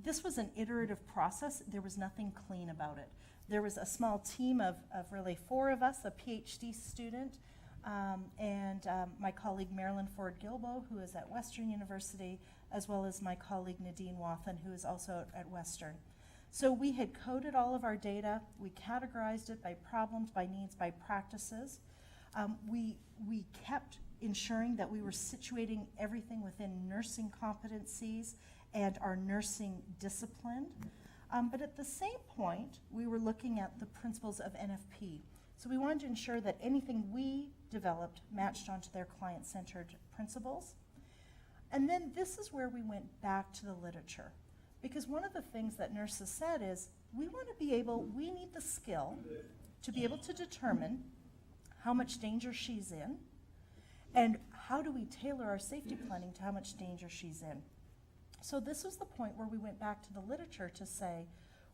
This was an iterative process. There was nothing clean about it. There was a small team of really 4 of us, a PhD student, and my colleague Marilyn Ford-Gilbo, who is at Western University, as well as my colleague Nadine Wathen, who is also at Western. So we had coded all of our data. We categorized it by problems, by needs, by practices. We kept ensuring that we were situating everything within nursing competencies and our nursing discipline. But at the same point, we were looking at the principles of NFP. So we wanted to ensure that anything we developed matched onto their client-centered principles. And then this is where we went back to the literature. Because one of the things that nurses said is, we need the skill to be able to determine how much danger she's in, and how do we tailor our safety planning to how much danger she's in. So this was the point where we went back to the literature to say,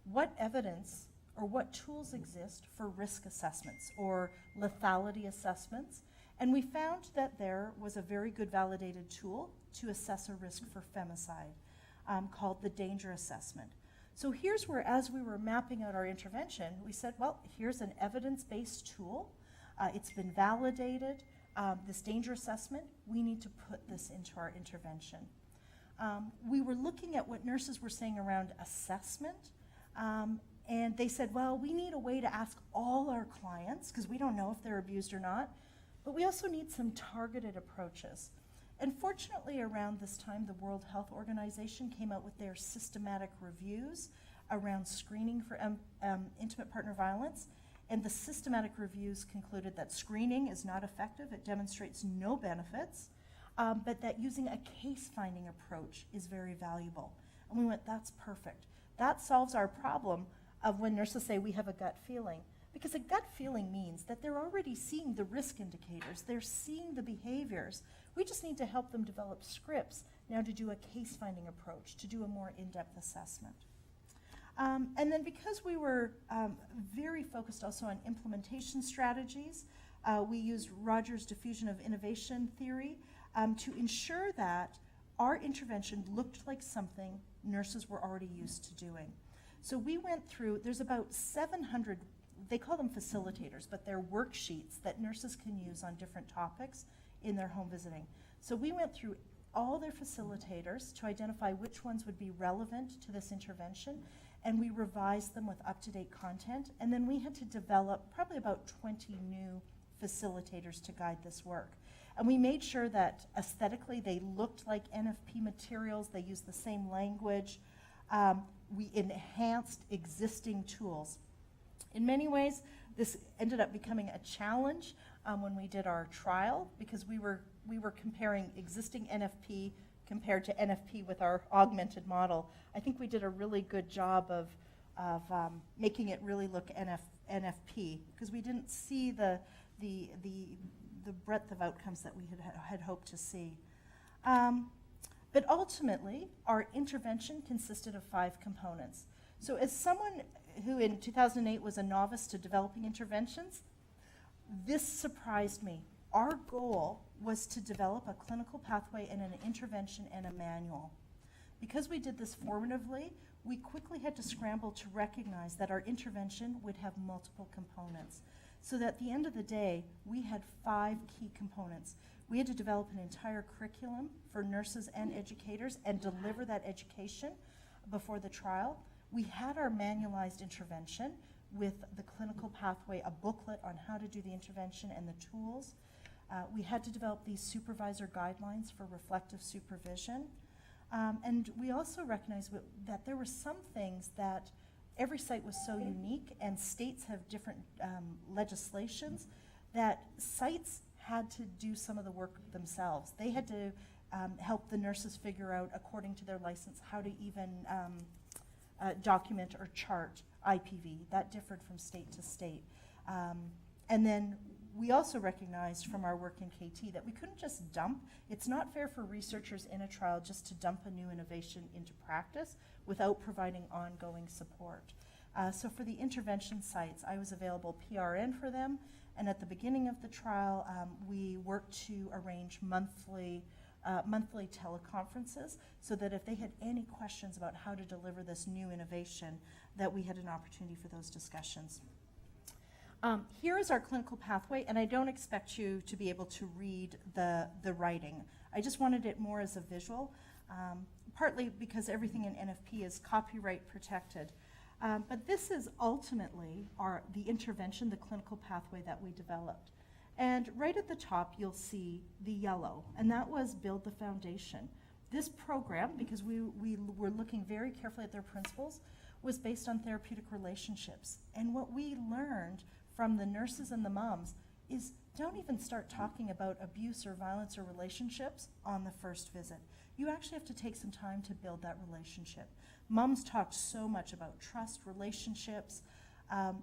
what evidence or what tools exist for risk assessments or lethality assessments. And we found that there was a very good validated tool to assess a risk for femicide called the danger assessment. So here's where, as we were mapping out our intervention, we said, well, here's an evidence-based tool. It's been validated. This danger assessment, we need to put this into our intervention. We were looking at what nurses were saying around assessment, and they said, well, we need a way to ask all our clients, because we don't know if they're abused or not, but we also need some targeted approaches. And fortunately, around this time, the World Health Organization came out with their systematic reviews around screening for intimate partner violence. And the systematic reviews concluded that screening is not effective, it demonstrates no benefits, but that using a case-finding approach is very valuable. And we went, that's perfect. That solves our problem of when nurses say we have a gut feeling. Because a gut feeling means that they're already seeing the risk indicators, they're seeing the behaviors. We just need to help them develop scripts now to do a case-finding approach, to do a more in-depth assessment. And then because we were very focused also on implementation strategies, we used Rogers' diffusion of innovation theory to ensure that our intervention looked like something nurses were already used to doing. So we went through, there's about 700, they call them facilitators, but they're worksheets that nurses can use on different topics in their home visiting. So we went through all their facilitators to identify which ones would be relevant to this intervention, and we revised them with up-to-date content, and then we had to develop probably about 20 new facilitators to guide this work. And we made sure that aesthetically they looked like NFP materials, they used the same language, we enhanced existing tools. In many ways, this ended up becoming a challenge when we did our trial, because we were comparing existing NFP compared to NFP with our augmented model. I think we did a really good job of making it really look NFP, because we didn't see the breadth of outcomes that we had hoped to see. But ultimately, our intervention consisted of 5 components. So as someone who in 2008 was a novice to developing interventions, this surprised me. Our goal was to develop a clinical pathway and an intervention and a manual. Because we did this formatively, we quickly had to scramble to recognize that our intervention would have multiple components. So that at the end of the day, we had 5 key components. We had to develop an entire curriculum for nurses and educators and deliver that education before the trial. We had our manualized intervention with the clinical pathway, a booklet on how to do the intervention and the tools. We had to develop these supervisor guidelines for reflective supervision. And we also recognized that there were some things that every site was so unique, and states have different legislations, that sites had to do some of the work themselves. They had to help the nurses figure out, according to their license, how to even document or chart IPV. That differed from state to state. And then we also recognized from our work in KT that we couldn't just dump. It's not fair for researchers in a trial just to dump a new innovation into practice without providing ongoing support. So for the intervention sites, I was available PRN for them, and at the beginning of the trial, we worked to arrange monthly teleconferences so that if they had any questions about how to deliver this new innovation, that we had an opportunity for those discussions. Here is our clinical pathway, and I don't expect you to be able to read the writing. I just wanted it more as a visual, partly because everything in NFP is copyright protected. But this is ultimately the intervention, the clinical pathway that we developed. And right at the top, you'll see the yellow, and that was Build the Foundation. This program, because we were looking very carefully at their principles, was based on therapeutic relationships. And what we learned from the nurses and the moms is don't even start talking about abuse or violence or relationships on the first visit. You actually have to take some time to build that relationship. Moms talked so much about trust, relationships,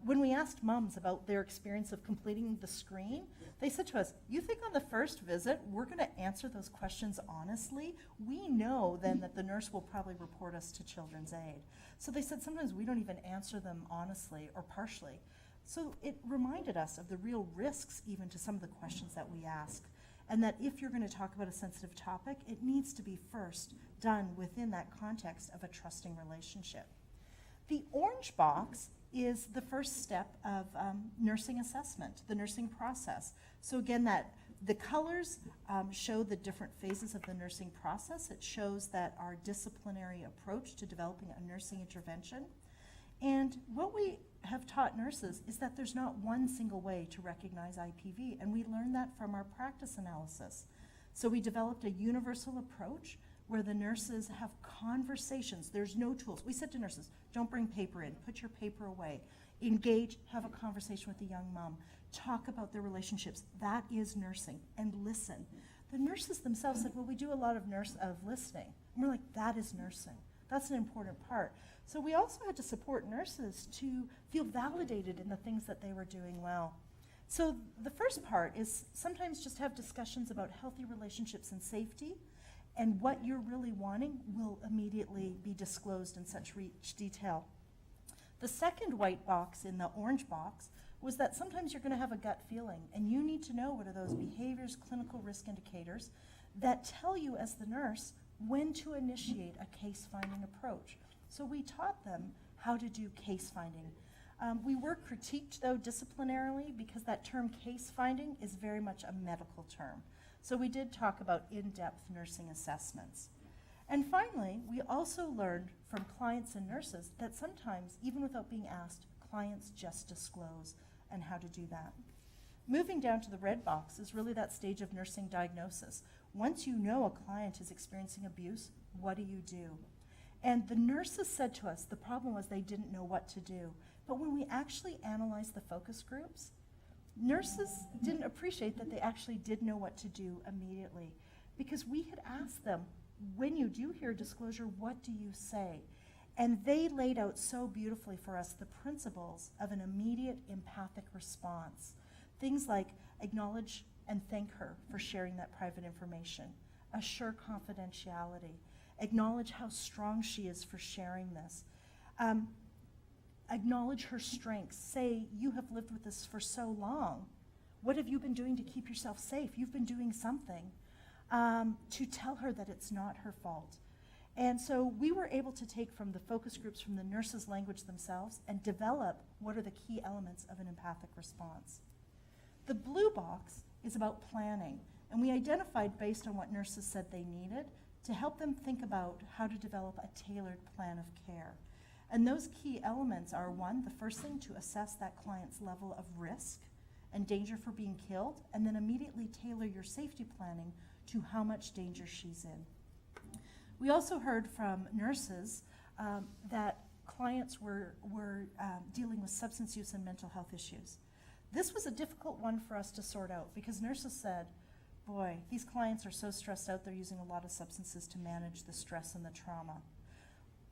When we asked moms about their experience of completing the screen, they said to us, you think on the first visit we're going to answer those questions honestly? We know then that the nurse will probably report us to Children's Aid. So they said sometimes we don't even answer them honestly or partially. So it reminded us of the real risks even to some of the questions that we ask. And that if you're going to talk about a sensitive topic, it needs to be first done within that context of a trusting relationship. The orange box is the first step of nursing assessment, the nursing process. So again, the colors show the different phases of the nursing process. It shows that our disciplinary approach to developing a nursing intervention. And what we have taught nurses is that there's not one single way to recognize IPV, and we learned that from our practice analysis. So we developed a universal approach where the nurses have conversations. There's no tools. We said to nurses, don't bring paper in, put your paper away. Engage, have a conversation with the young mom. Talk about their relationships. That is nursing, and listen. The nurses themselves said, well, we do a lot of listening. And we're like, that is nursing. That's an important part. So we also had to support nurses to feel validated in the things that they were doing well. So the first part is sometimes just have discussions about healthy relationships and safety, and what you're really wanting will immediately be disclosed in such rich detail. The second white box in the orange box was that sometimes you're going to have a gut feeling, and you need to know what are those behaviors, clinical risk indicators that tell you as the nurse when to initiate a case-finding approach. So we taught them how to do case finding. We were critiqued, though, disciplinarily, because that term case finding is very much a medical term. So we did talk about in-depth nursing assessments. And finally, we also learned from clients and nurses that sometimes, even without being asked, clients just disclose and how to do that. Moving down to the red box is really that stage of nursing diagnosis. Once you know a client is experiencing abuse, what do you do? And the nurses said to us the problem was they didn't know what to do. But when we actually analyzed the focus groups, nurses didn't appreciate that they actually did know what to do immediately, because we had asked them, when you do hear disclosure, what do you say? And they laid out so beautifully for us the principles of an immediate empathic response. Things like acknowledge and thank her for sharing that private information, assure confidentiality, acknowledge how strong she is for sharing this, acknowledge her strengths, say, you have lived with this for so long. What have you been doing to keep yourself safe? You've been doing something. To tell her that it's not her fault. And so we were able to take from the focus groups from the nurses' language themselves and develop what are the key elements of an empathic response. The blue box is about planning, and we identified based on what nurses said they needed to help them think about how to develop a tailored plan of care. And those key elements are, one, the first thing, to assess that client's level of risk and danger for being killed, and then immediately tailor your safety planning to how much danger she's in. We also heard from nurses that clients were dealing with substance use and mental health issues. This was a difficult one for us to sort out because nurses said, boy, these clients are so stressed out, they're using a lot of substances to manage the stress and the trauma.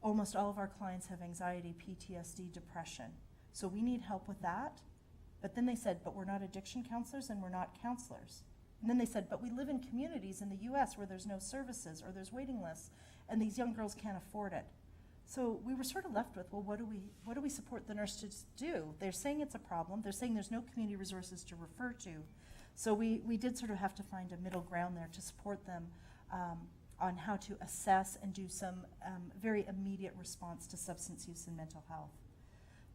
Almost all of our clients have anxiety, PTSD, depression. So we need help with that. But then they said, but we're not addiction counselors and we're not counselors. And then they said, but we live in communities in the US where there's no services or there's waiting lists and these young girls can't afford it. So we were sort of left with, well, what do we support the nurse to do? They're saying it's a problem. They're saying there's no community resources to refer to. So we did sort of have to find a middle ground there to support them on how to assess and do some very immediate response to substance use and mental health.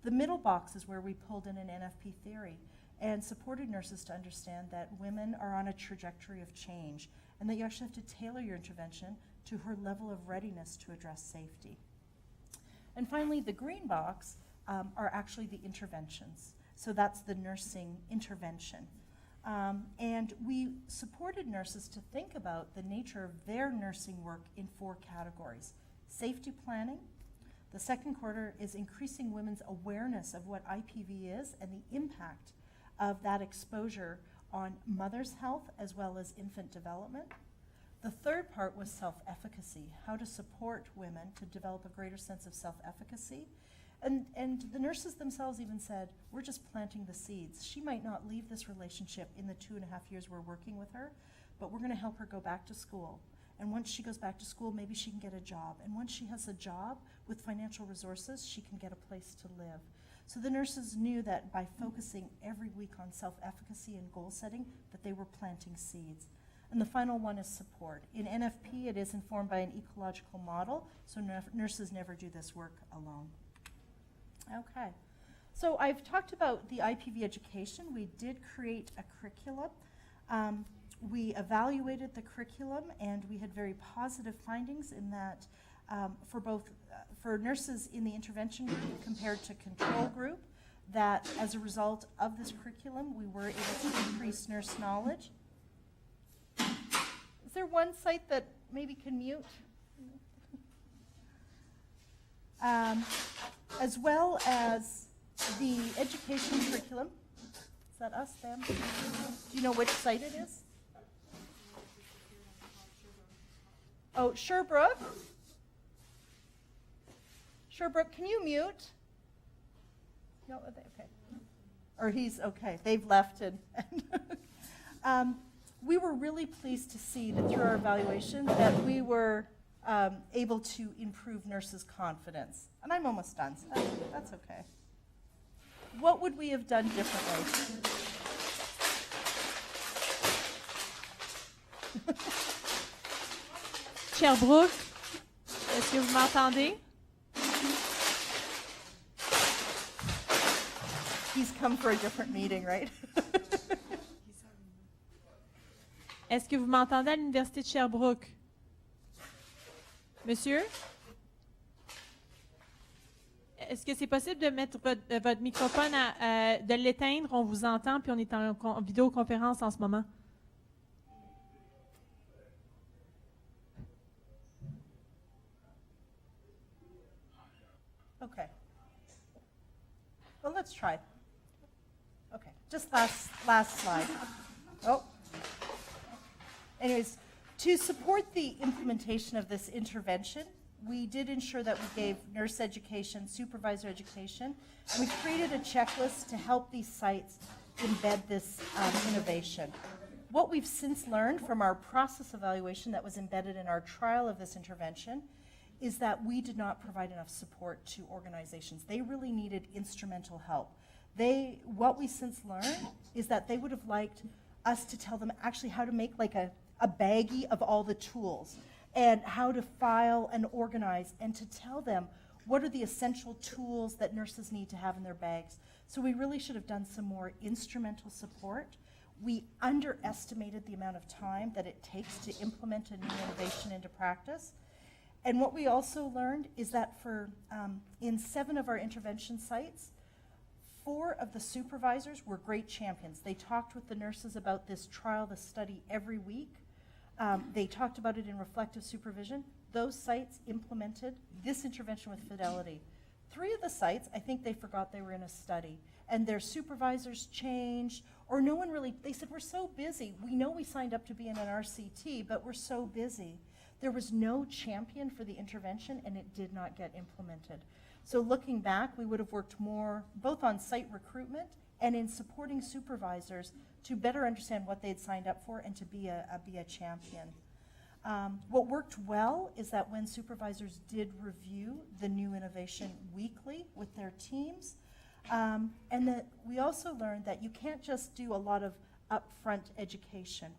The middle box is where we pulled in an NFP theory and supported nurses to understand that women are on a trajectory of change and that you actually have to tailor your intervention to her level of readiness to address safety. And finally, the green box are actually the interventions. So that's the nursing intervention. And we supported nurses to think about the nature of their nursing work in 4 categories. Safety planning. The second quarter is increasing women's awareness of what IPV is and the impact of that exposure on mother's health as well as infant development. The third part was self-efficacy, how to support women to develop a greater sense of self-efficacy And the nurses themselves even said, we're just planting the seeds. She might not leave this relationship in the 2.5 years we're working with her, but we're going to help her go back to school. And once she goes back to school, maybe she can get a job. And once she has a job with financial resources, she can get a place to live. So the nurses knew that by focusing every week on self-efficacy and goal setting, that they were planting seeds. And the final one is support. In NFP, it is informed by an ecological model, so nurses never do this work alone. Okay. So I've talked about the IPV education. We did create a curriculum. We evaluated the curriculum, and we had very positive findings in that for nurses in the intervention group compared to control group, that as a result of this curriculum, we were able to increase nurse knowledge. Is there one site that maybe can mute? As well as the education curriculum. Is that us, Sam? Do you know which site it is? Oh, Sherbrooke. Sherbrooke, can you mute? No, okay. Or he's okay. They've left it. We were really pleased to see that through our evaluation that we were able to improve nurses' confidence. And I'm almost done, so that's okay. What would we have done differently? Sherbrooke, est-ce que vous m'entendez? He's come for a different meeting, right? Est-ce que vous m'entendez à l'Université de Sherbrooke? Monsieur? Est-ce que c'est possible de mettre votre microphone, de l'éteindre? On vous entend, puis on est en vidéoconférence en ce moment. Okay. Well, let's try. Okay, just last slide. Oh. Anyways, to support the implementation of this intervention, we did ensure that we gave nurse education, supervisor education, and we created a checklist to help these sites embed this innovation. What we've since learned from our process evaluation that was embedded in our trial of this intervention is that we did not provide enough support to organizations. They really needed instrumental help. What we since learned is that they would have liked us to tell them actually how to make like a baggie of all the tools and how to file and organize and to tell them what are the essential tools that nurses need to have in their bags. So we really should have done some more instrumental support. We underestimated the amount of time that it takes to implement a new innovation into practice. And what we also learned is that in 7 of our intervention sites, 4 of the supervisors were great champions. They talked with the nurses about this trial, this study every week. They talked about it in reflective supervision. Those sites implemented this intervention with fidelity. 3 of the sites, I think they forgot they were in a study, and their supervisors changed, or no one really, they said, we're so busy. We know we signed up to be in an RCT, but we're so busy. There was no champion for the intervention, and it did not get implemented. So looking back, we would have worked more both on site recruitment and in supporting supervisors to better understand what they'd signed up for and to be a champion. What worked well is that when supervisors did review the new innovation weekly with their teams, and that we also learned that you can't just do a lot of upfront education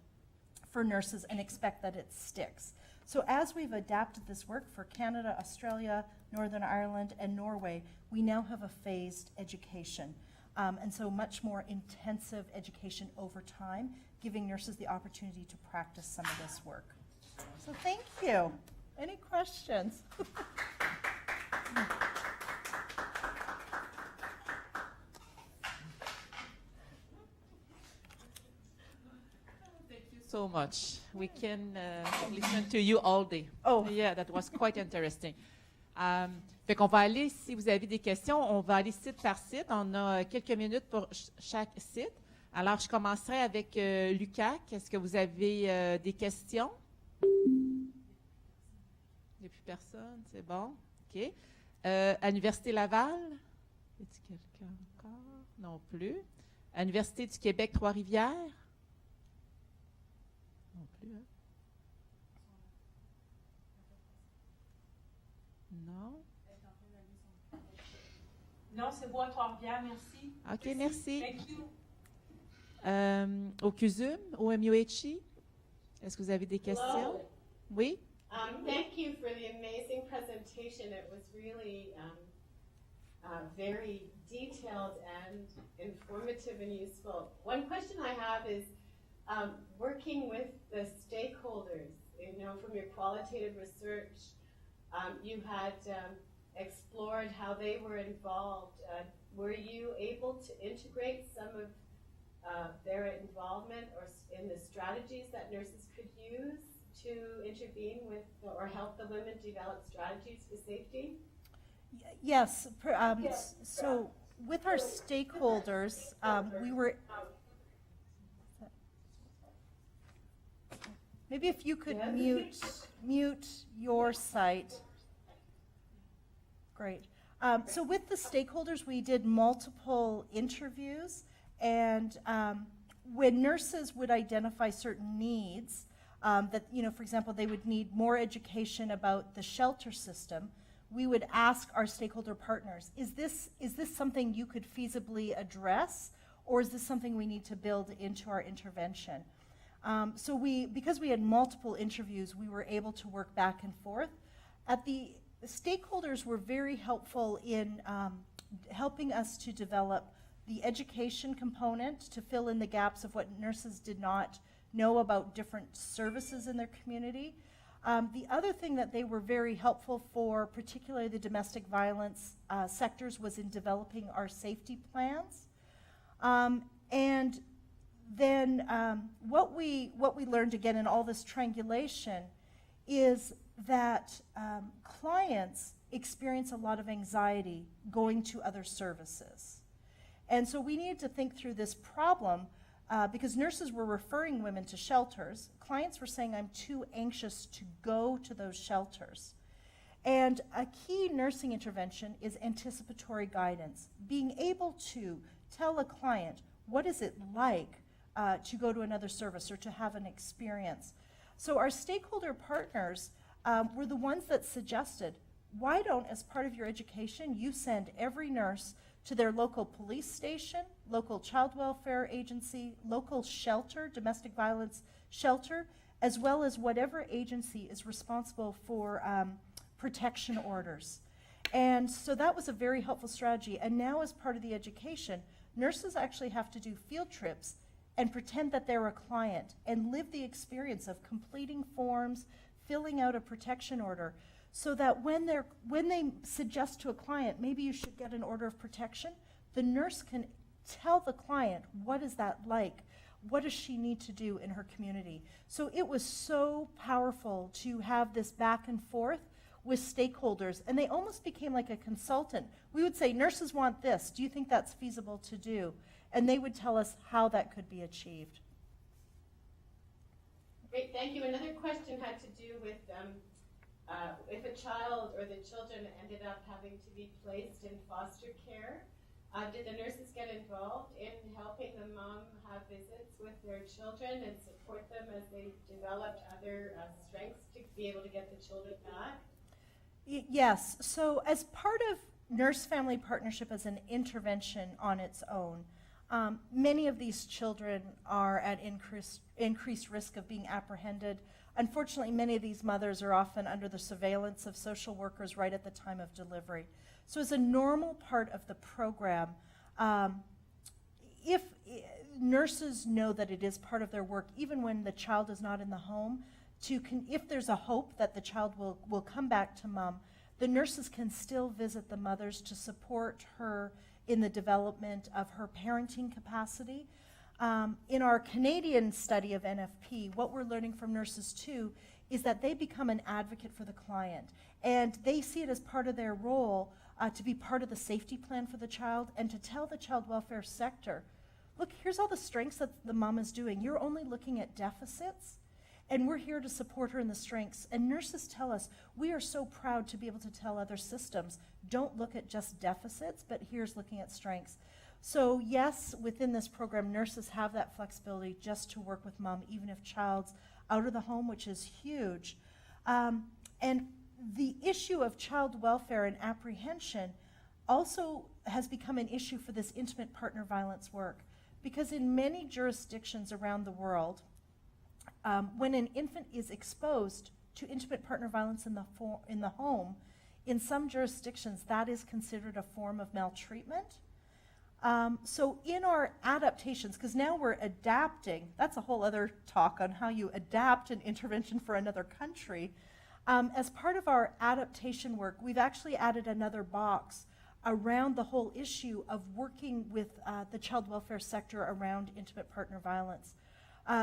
for nurses and expect that it sticks. So as we've adapted this work for Canada, Australia, Northern Ireland, and Norway, we now have a phased education. And so much more intensive education over time, giving nurses the opportunity to practice some of this work. So thank you. Any questions? So much. We can listen to you all day. Oh. Yeah, that was quite interesting. Fait qu'on va aller, si vous avez des questions, on va aller site par site. On a quelques minutes pour chaque site. Alors, je commencerai avec Lucas. Est-ce que vous avez des questions? Il n'y a plus personne, c'est bon. OK. À l'Université Laval? Est-ce quelqu'un encore? Non plus. À l'Université du Québec, Trois-Rivières? Non plus, hein? Non. Non, c'est bon à Trois-Rivières, merci. OK, merci. Thank you. Au CUSUM, au MUHI? Est-ce que vous avez des questions? Hello. Oui? Thank you for the amazing presentation. It was really very detailed and informative and useful. One question I have is working with the stakeholders, you know, from your qualitative research, you had explored how they were involved. Were you able to integrate some of their involvement or in the strategies that nurses could use to intervene with or help the women develop strategies for safety? Yes. So with our stakeholders, we were. Maybe if you could mute your site. Great. So with the stakeholders, we did multiple interviews, and when nurses would identify certain needs, that, you know, for example, they would need more education about the shelter system, we would ask our stakeholder partners, is this something you could feasibly address, or is this something we need to build into our intervention? So because we had multiple interviews, we were able to work back and forth. The stakeholders were very helpful in helping us to develop the education component to fill in the gaps of what nurses did not know about different services in their community. The other thing that they were very helpful for, particularly the domestic violence sectors, was in developing our safety plans. And then what we learned, again, in all this triangulation is that clients experience a lot of anxiety going to other services. And so we needed to think through this problem because nurses were referring women to shelters. Clients were saying, I'm too anxious to go to those shelters. And a key nursing intervention is anticipatory guidance, being able to tell a client, what is it like to go to another service or to have an experience? So our stakeholder partners were the ones that suggested, why don't, as part of your education, you send every nurse to their local police station, local child welfare agency, local shelter, domestic violence shelter, as well as whatever agency is responsible for protection orders. And so that was a very helpful strategy. And now, as part of the education, nurses actually have to do field trips and pretend that they're a client and live the experience of completing forms, filling out a protection order, so that when they suggest to a client, maybe you should get an order of protection, the nurse can tell the client, what is that like? What does she need to do in her community? So it was so powerful to have this back and forth with stakeholders, and they almost became like a consultant. We would say, nurses want this. Do you think that's feasible to do? And they would tell us how that could be achieved. Great, thank you. Another question had to do with if a child or the children ended up having to be placed in foster care, did the nurses get involved in helping the mom have visits with their children and support them as they developed other strengths to be able to get the children back? Yes. So as part of nurse-family partnership as an intervention on its own, many of these children are at increased risk of being apprehended. Unfortunately, many of these mothers are often under the surveillance of social workers right at the time of delivery. So as a normal part of the program, if nurses know that it is part of their work, even when the child is not in the home, if there's a hope that the child will come back to mom, the nurses can still visit the mothers to support her in the development of her parenting capacity. In our Canadian study of NFP, what we're learning from nurses too is that they become an advocate for the client, and they see it as part of their role to be part of the safety plan for the child and to tell the child welfare sector, look, here's all the strengths that the mom is doing. You're only looking at deficits. And we're here to support her in the strengths. And nurses tell us, we are so proud to be able to tell other systems, don't look at just deficits, but here's looking at strengths. So yes, within this program, nurses have that flexibility just to work with mom, even if child's out of the home, which is huge. And the issue of child welfare and apprehension also has become an issue for this intimate partner violence work. Because in many jurisdictions around the world, when an infant is exposed to intimate partner violence in the home, in some jurisdictions that is considered a form of maltreatment. So in our adaptations, because now we're adapting, that's a whole other talk on how you adapt an intervention for another country. As part of our adaptation work, we've actually added another box around the whole issue of working with the child welfare sector around intimate partner violence.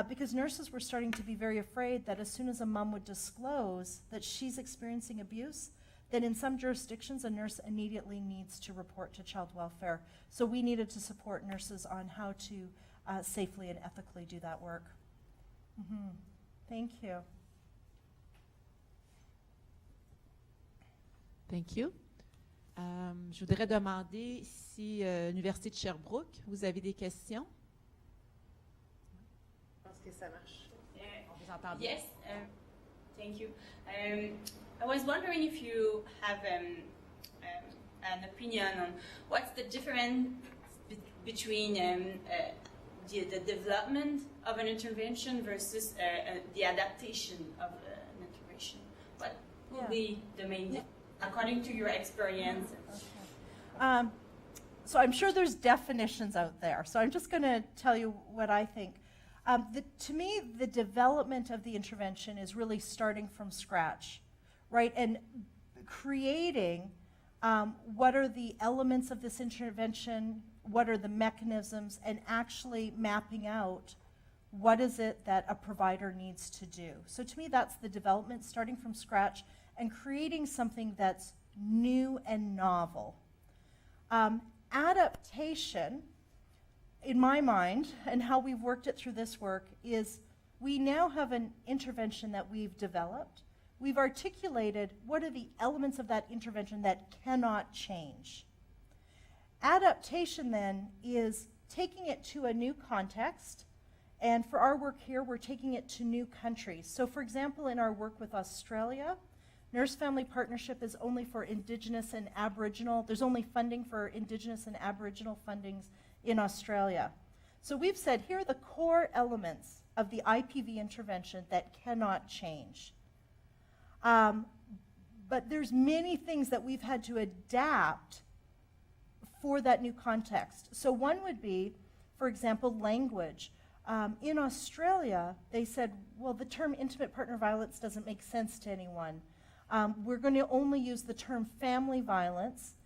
Because nurses were starting to be very afraid that as soon as a mom would disclose that she's experiencing abuse, then in some jurisdictions a nurse immediately needs to report to child welfare. So we needed to support nurses on how to safely and ethically do that work. Thank you. Thank you. Je voudrais demander si l'Université de Sherbrooke, vous avez des questions? Je pense que ça marche. On vous entend bien. Yes, thank you. I was wondering if you have an opinion on what's the difference between the development of an intervention versus the adaptation of an intervention. What will be the main difference according to your experience? Okay. So I'm sure there's definitions out there. So I'm just going to tell you what I think. To me, the development of the intervention is really starting from scratch, right? And creating what are the elements of this intervention, what are the mechanisms, and actually mapping out what is it that a provider needs to do. So to me, that's the development, starting from scratch and creating something that's new and novel. Adaptation, in my mind, and how we've worked it through this work, is we now have an intervention that we've developed. We've articulated what are the elements of that intervention that cannot change. Adaptation, then, is taking it to a new context, and for our work here, we're taking it to new countries. So, for example, in our work with Australia, Nurse-Family Partnership is only for Indigenous and Aboriginal. There's only funding for Indigenous and Aboriginal fundings in Australia. So we've said, here are the core elements of the IPV intervention that cannot change. But there's many things that we've had to adapt for that new context. So one would be, for example, language. In Australia, they said, well, the term intimate partner violence doesn't make sense to anyone. We're going to only use the term family violence,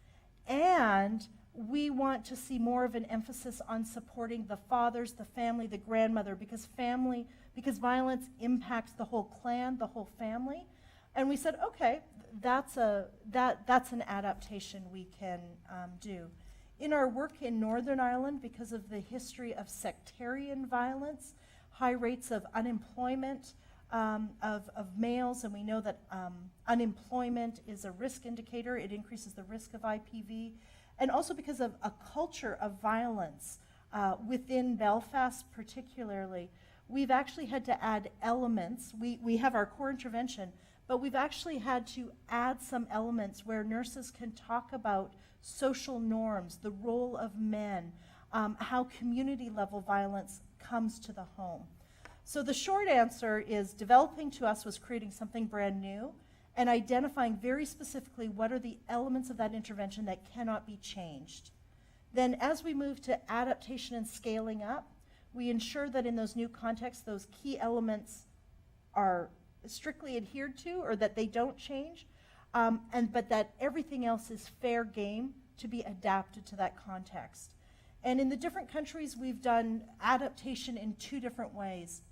and we want to see more of an emphasis on supporting the fathers, the family, the grandmother, because violence impacts the whole clan, the whole family. And we said, okay, that's an adaptation we can do. In our work in Northern Ireland, because of the history of sectarian violence, high rates of unemployment of males, and we know that unemployment is a risk indicator. It increases the risk of IPV. And also because of a culture of violence within Belfast particularly, we've actually had to add elements. We have our core intervention, but we've actually had to add some elements where nurses can talk about social norms, the role of men, how community level violence comes to the home. So the short answer is developing to us was creating something brand new and identifying very specifically what are the elements of that intervention that cannot be changed. Then as we move to adaptation and scaling up, we ensure that in those new contexts, those key elements are strictly adhered to or that they don't change, but that everything else is fair game to be adapted to that context. And in the different countries, we've done adaptation in two different ways.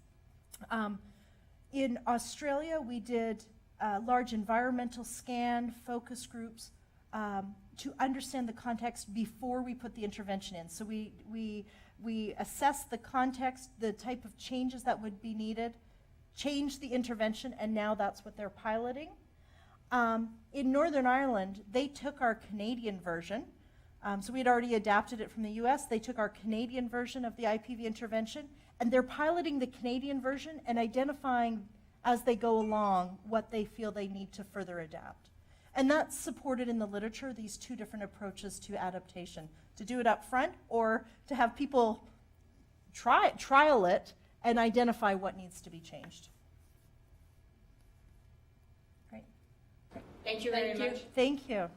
In Australia, we did large environmental scan, focus groups to understand the context before we put the intervention in. So we assess the context, the type of changes that would be needed changed the intervention, and now that's what they're piloting. In Northern Ireland, they took our Canadian version. So we had already adapted it from the US. They took our Canadian version of the IPV intervention, and they're piloting the Canadian version and identifying as they go along what they feel they need to further adapt. And that's supported in the literature, these two different approaches to adaptation, to do it up front or to have people trial it and identify what needs to be changed. Great. Thank you very much. Thank you.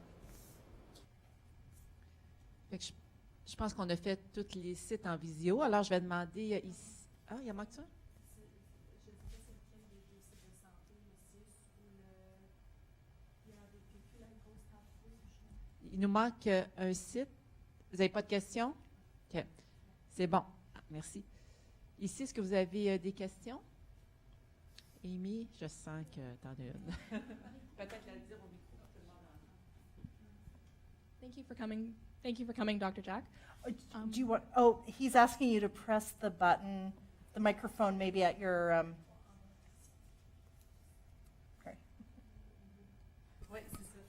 Fait que je pense qu'on a fait tous les sites en visio. Alors, je vais demander ici. Ah, il y a manque ça? Il nous manque un site. Vous n'avez pas de questions? OK. C'est bon. Ah, merci. Ici, est-ce que vous avez des questions? Amy, je sens que t'en as une. Peut-être la dire au micro. Thank you for coming. Thank you for coming, Dr. Jack. Do you want, oh, he's asking you to press the button, the microphone maybe at your, okay. Oui, c'est ça.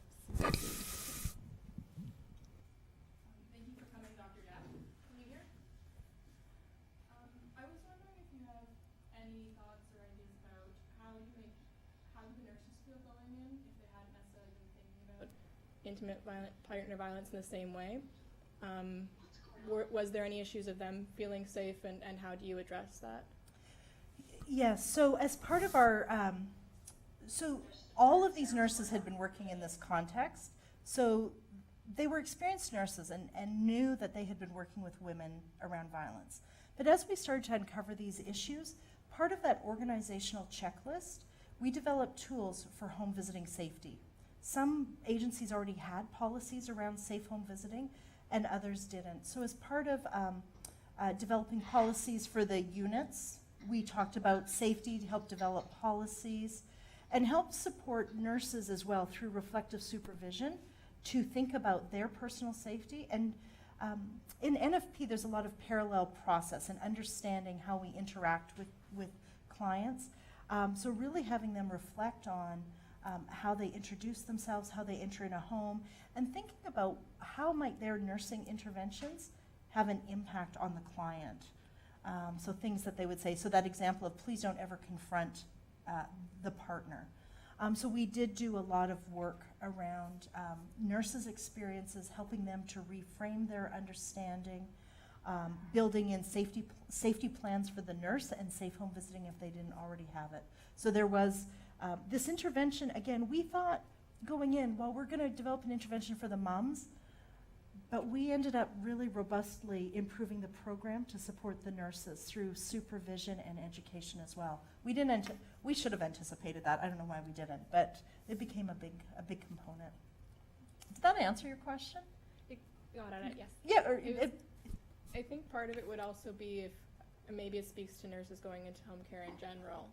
Thank you for coming, Dr. Jack. Can you hear? I was wondering if you have any thoughts or ideas about how the nurses feel going in if they hadn't necessarily been thinking about intimate partner violence in the same way. Was there any issues of them feeling safe, and how do you address that? Yes, so as part of our, so all of these nurses had been working in this context, so they were experienced nurses and knew that they had been working with women around violence. But as we started to uncover these issues, part of that organizational checklist, we developed tools for home visiting safety. Some agencies already had policies around safe home visiting, and others didn't. So as part of developing policies for the units, we talked about safety to help develop policies and help support nurses as well through reflective supervision to think about their personal safety. And in NFP, there's a lot of parallel process and understanding how we interact with clients. So really having them reflect on how they introduce themselves, how they enter in a home, and thinking about how might their nursing interventions have an impact on the client. So things that they would say, so that example of please don't ever confront the partner. So we did do a lot of work around nurses' experiences, helping them to reframe their understanding, building in safety plans for the nurse and safe home visiting if they didn't already have it. So there was this intervention, again, we thought going in, well, we're going to develop an intervention for the moms, but we ended up really robustly improving the program to support the nurses through supervision and education as well. We should have anticipated that. I don't know why we didn't, but it became a big component. Did that answer your question? It got at it, yes. Yeah. Or I think part of it would also be if maybe it speaks to nurses going into home care in general,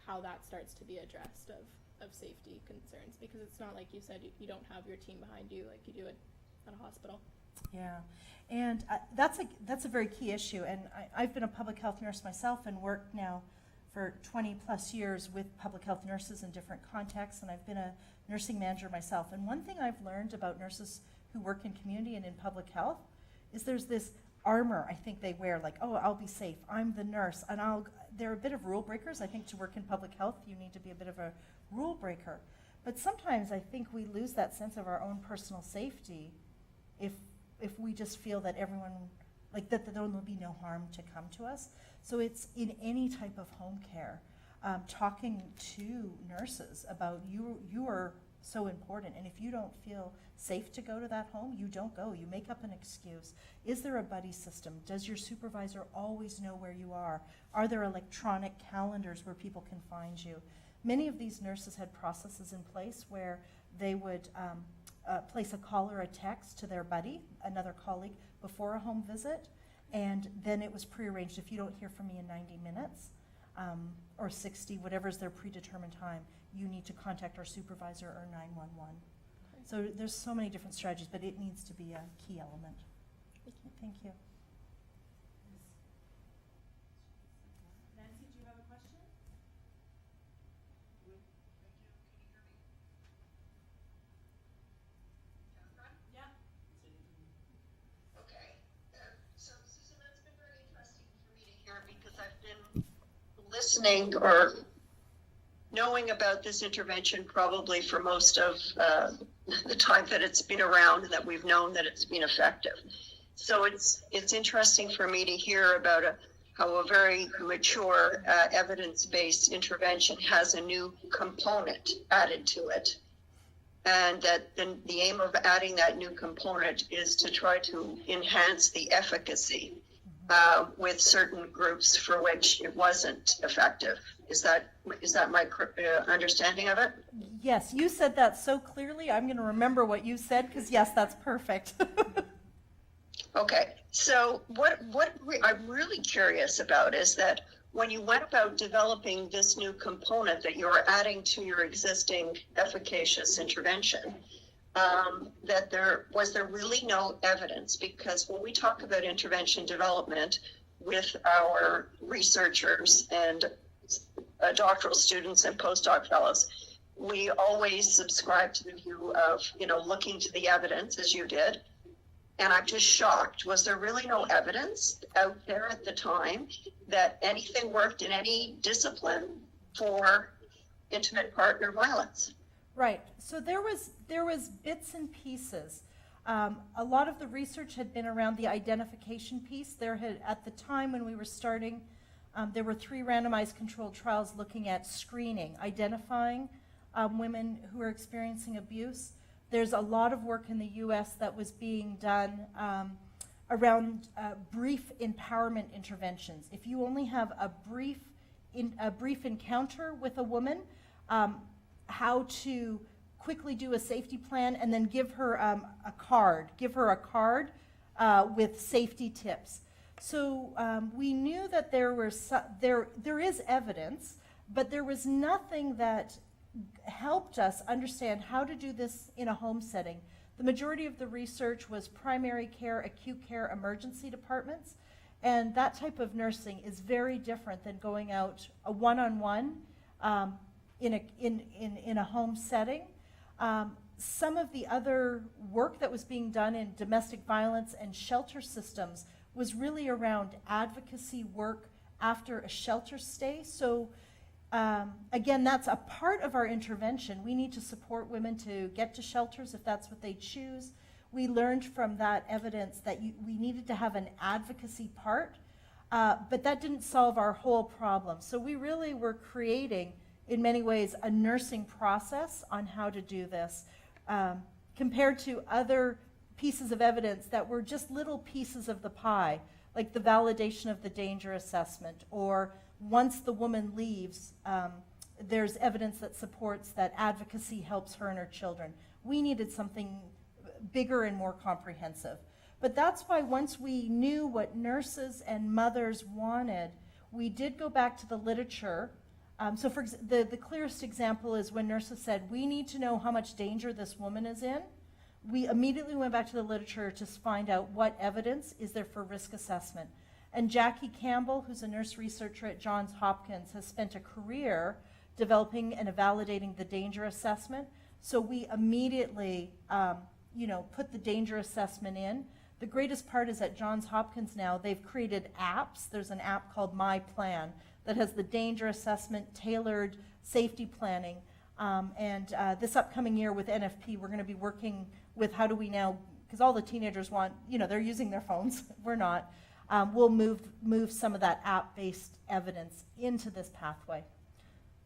how that starts to be addressed of safety concerns, because it's not like you said you don't have your team behind you like you do at a hospital. Yeah, and that's a very key issue. And I've been a public health nurse myself and worked now for 20 plus years with public health nurses in different contexts, and I've been a nursing manager myself. And one thing I've learned about nurses who work in community and in public health is there's this armor I think they wear, like, oh, I'll be safe, I'm the nurse, and they're a bit of rule breakers. I think to work in public health, you need to be a bit of a rule breaker. But sometimes I think we lose that sense of our own personal safety if we just feel that everyone, like that there will be no harm to come to us. So it's in any type of home care, talking to nurses about you are so important, and if you don't feel safe to go to that home, you don't go. You make up an excuse. Is there a buddy system? Does your supervisor always know where you are? Are there electronic calendars where people can find you? Many of these nurses had processes in place where they would place a call or a text to their buddy, another colleague, before a home visit, and then it was prearranged. If you don't hear from me in 90 minutes or 60, whatever is their predetermined time, you need to contact our supervisor or 911. Okay. So there's so many different strategies, but it needs to be a key element. Thank you. Nancy, do you have a question? listening or knowing about this intervention probably for most of the time that it's been around and that we've known that it's been effective. So it's interesting for me to hear about how a very mature evidence-based intervention has a new component added to it. And that the aim of adding that new component is to try to enhance the efficacy with certain groups for which it wasn't effective. Is that my understanding of it? Yes, you said that so clearly. I'm going to remember what you said because, yes, that's perfect. Okay, so what I'm really curious about is that when you went about developing this new component that you're adding to your existing efficacious intervention, that there really no evidence, because when we talk about intervention development with our researchers and doctoral students and postdoc fellows, we always subscribe to the view of, looking to the evidence as you did. And I'm just shocked. Was there really no evidence out there at the time that anything worked in any discipline for intimate partner violence? Right. So there was bits and pieces. A lot of the research had been around the identification piece. At the time when we were starting, there were 3 randomized controlled trials looking at screening, identifying women who are experiencing abuse. There's a lot of work in the U.S. that was being done around brief empowerment interventions. If you only have a brief encounter with a woman, how to quickly do a safety plan and then give her a card with safety tips. So we knew that there is evidence, but there was nothing that helped us understand how to do this in a home setting. The majority of the research was primary care, acute care, emergency departments, and that type of nursing is very different than going out a one-on-one in a home setting. Some of the other work that was being done in domestic violence and shelter systems was really around advocacy work after a shelter stay. So again, that's a part of our intervention. We need to support women to get to shelters if that's what they choose. We learned from that evidence that we needed to have an advocacy part, but that didn't solve our whole problem. So we really were creating, in many ways, a nursing process on how to do this, compared to other pieces of evidence that were just little pieces of the pie, like the validation of the danger assessment, or once the woman leaves, there's evidence that supports that advocacy helps her and her children. We needed something bigger and more comprehensive. But that's why once we knew what nurses and mothers wanted, we did go back to the literature. So for the clearest example is when nurses said, we need to know how much danger this woman is in. We immediately went back to the literature to find out what evidence is there for risk assessment. And Jackie Campbell, who's a nurse researcher at Johns Hopkins, has spent a career developing and validating the danger assessment. So we immediately, put the danger assessment in. The greatest part is at Johns Hopkins now, they've created apps. There's an app called My Plan that has the danger assessment, tailored safety planning. And this upcoming year with NFP, we're going to be working with how do we now, because all the teenagers want, they're using their phones. We're not. We'll move some of that app-based evidence into this pathway.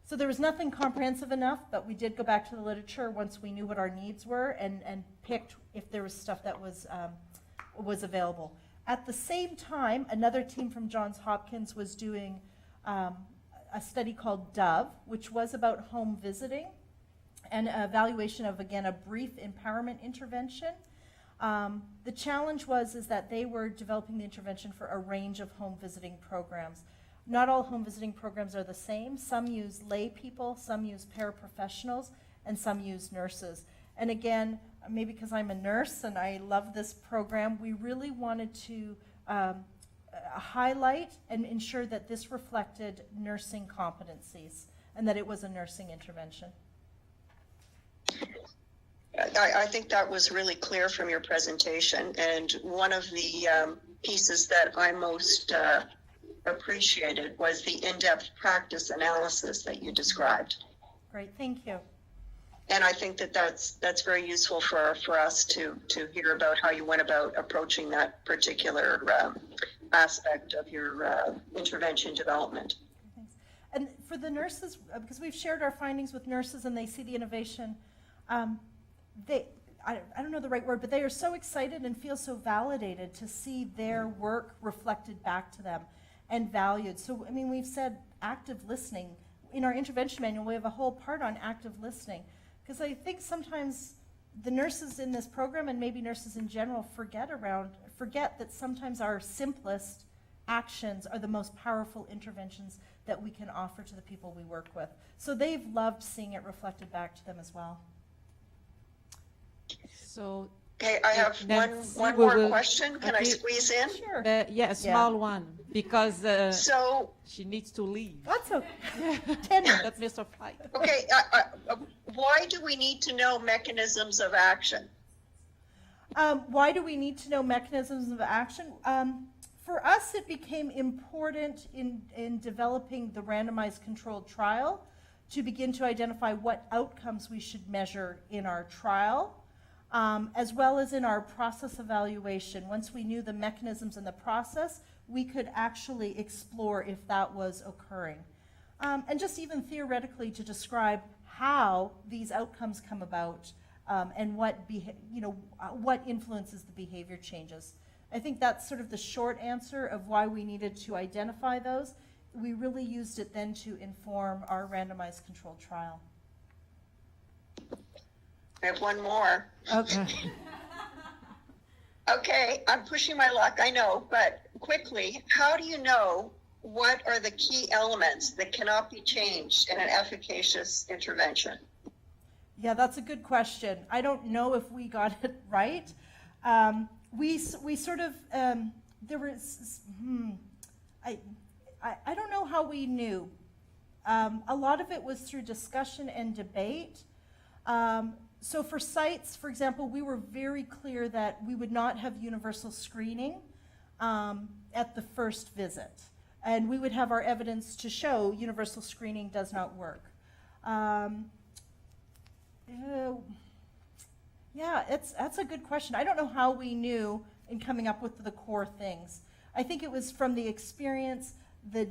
So there was nothing comprehensive enough, but we did go back to the literature once we knew what our needs were and picked if there was stuff that was available. At the same time, another team from Johns Hopkins was doing a study called DOVE, which was about home visiting and evaluation of, again, a brief empowerment intervention. The challenge is that they were developing the intervention for a range of home visiting programs. Not all home visiting programs are the same. Some use lay people, some use paraprofessionals, and some use nurses. And again, maybe because I'm a nurse and I love this program, we really wanted to highlight and ensure that this reflected nursing competencies and that it was a nursing intervention. I think that was really clear from your presentation, and one of the pieces that I'm most appreciated was the in-depth practice analysis that you described. Great, thank you. And I think that that's very useful for us to hear about how you went about approaching that particular aspect of your intervention development. Thanks. And for the nurses, because we've shared our findings with nurses and they see the innovation, I don't know the right word, but they are so excited and feel so validated to see their work reflected back to them and valued. So, I mean, we've said active listening. In our intervention manual, we have a whole part on active listening, because I think sometimes the nurses in this program, and maybe nurses in general, forget that sometimes our simplest actions are the most powerful interventions that we can offer to the people we work with. So they've loved seeing it reflected back to them as well. So, Okay, I have Nancy, one we more will- question. Can I okay. squeeze in? Sure. yeah, a small one, because So, she needs to leave. That's okay. 10 minutes. That's Mr. Flight. okay, why do we need to know mechanisms of action? Why do we need to know mechanisms of action? For us, it became important in developing the randomized controlled trial to begin to identify what outcomes we should measure in our trial, as well as in our process evaluation. Once we knew the mechanisms in the process, we could actually explore if that was occurring. And just even theoretically to describe how these outcomes come about, and what influences the behavior changes. I think that's sort of the short answer of why we needed to identify those. We really used it then to inform our randomized controlled trial. I have one more. Okay. Okay, I'm pushing my luck, I know, but quickly, how do you know what are the key elements that cannot be changed in an efficacious intervention? Yeah, that's a good question. I don't know if we got it right. We sort of, there was, I don't know how we knew. A lot of it was through discussion and debate. So for sites, for example, we were very clear that we would not have universal screening at the first visit. And we would have our evidence to show universal screening does not work. Yeah, that's a good question. I don't know how we knew in coming up with the core things. I think it was from the experience, the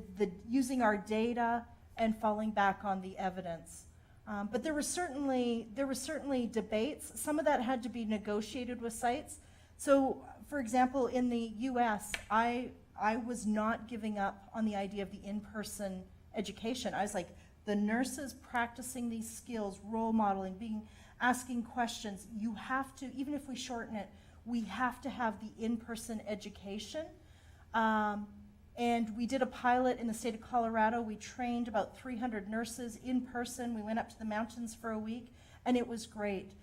using our data and falling back on the evidence. But there were certainly debates. Some of that had to be negotiated with sites. So, for example, in the U.S., I was not giving up on the idea of the in-person education. I was like, the nurses practicing these skills, role modeling, asking questions, you have to, even if we shorten it, we have to have the in-person education. And we did a pilot in the state of Colorado. We trained about 300 nurses in person. We went up to the mountains for a week, and it was great.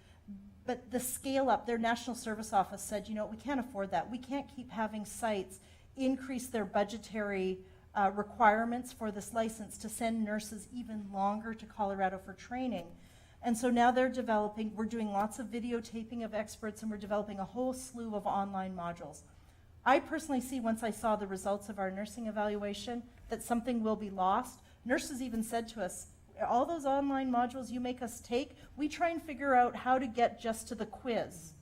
But the scale up, their national service office said, you know, we can't afford that. We can't keep having sites increase their budgetary requirements for this license to send nurses even longer to Colorado for training. And so now we're doing lots of videotaping of experts, and we're developing a whole slew of online modules. I personally see, once I saw the results of our nursing evaluation, that something will be lost. Nurses even said to us, all those online modules you make us take, we try and figure out how to get just to the quiz.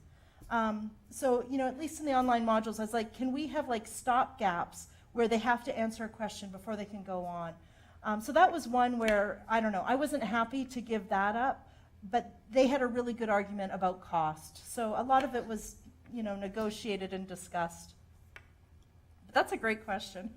So, you know, at least in the online modules, I was like, can we have like stop gaps where they have to answer a question before they can go on? So that was one where, I don't know, I wasn't happy to give that up, but they had a really good argument about cost. So a lot of it was, you know, negotiated and discussed. But that's a great question.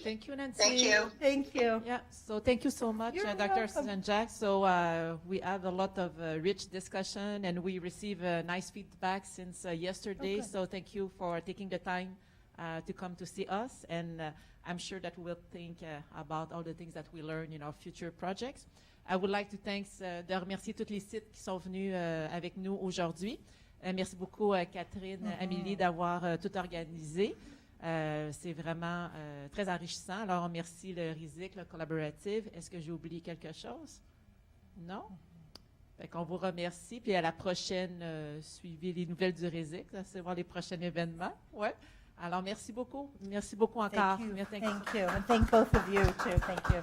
Thank you, Nancy. Thank you. Thank you. Yeah, so thank you so much, You're Dr. welcome. Susan Jack. So we had a lot of rich discussion, and we received nice feedback since yesterday. Okay. So thank you for taking the time to come to see us, and I'm sure that we will think about all the things that we learn in our future projects. I would like to de remercier toutes les sites qui sont venus avec nous aujourd'hui. Merci beaucoup, Catherine, Amélie, d'avoir tout organisé. C'est vraiment très enrichissant. Alors, on remercie le RRISIQ, le collaborative. Est-ce que j'ai oublié quelque chose? Non? Fait qu'on vous remercie. Puis à la prochaine, suivez les nouvelles du RRISIQ. C'est voir les prochains événements. Ouais. Alors, merci beaucoup. Merci beaucoup encore. Thank you. Merci. Thank you. And thank both of you, too. Thank you.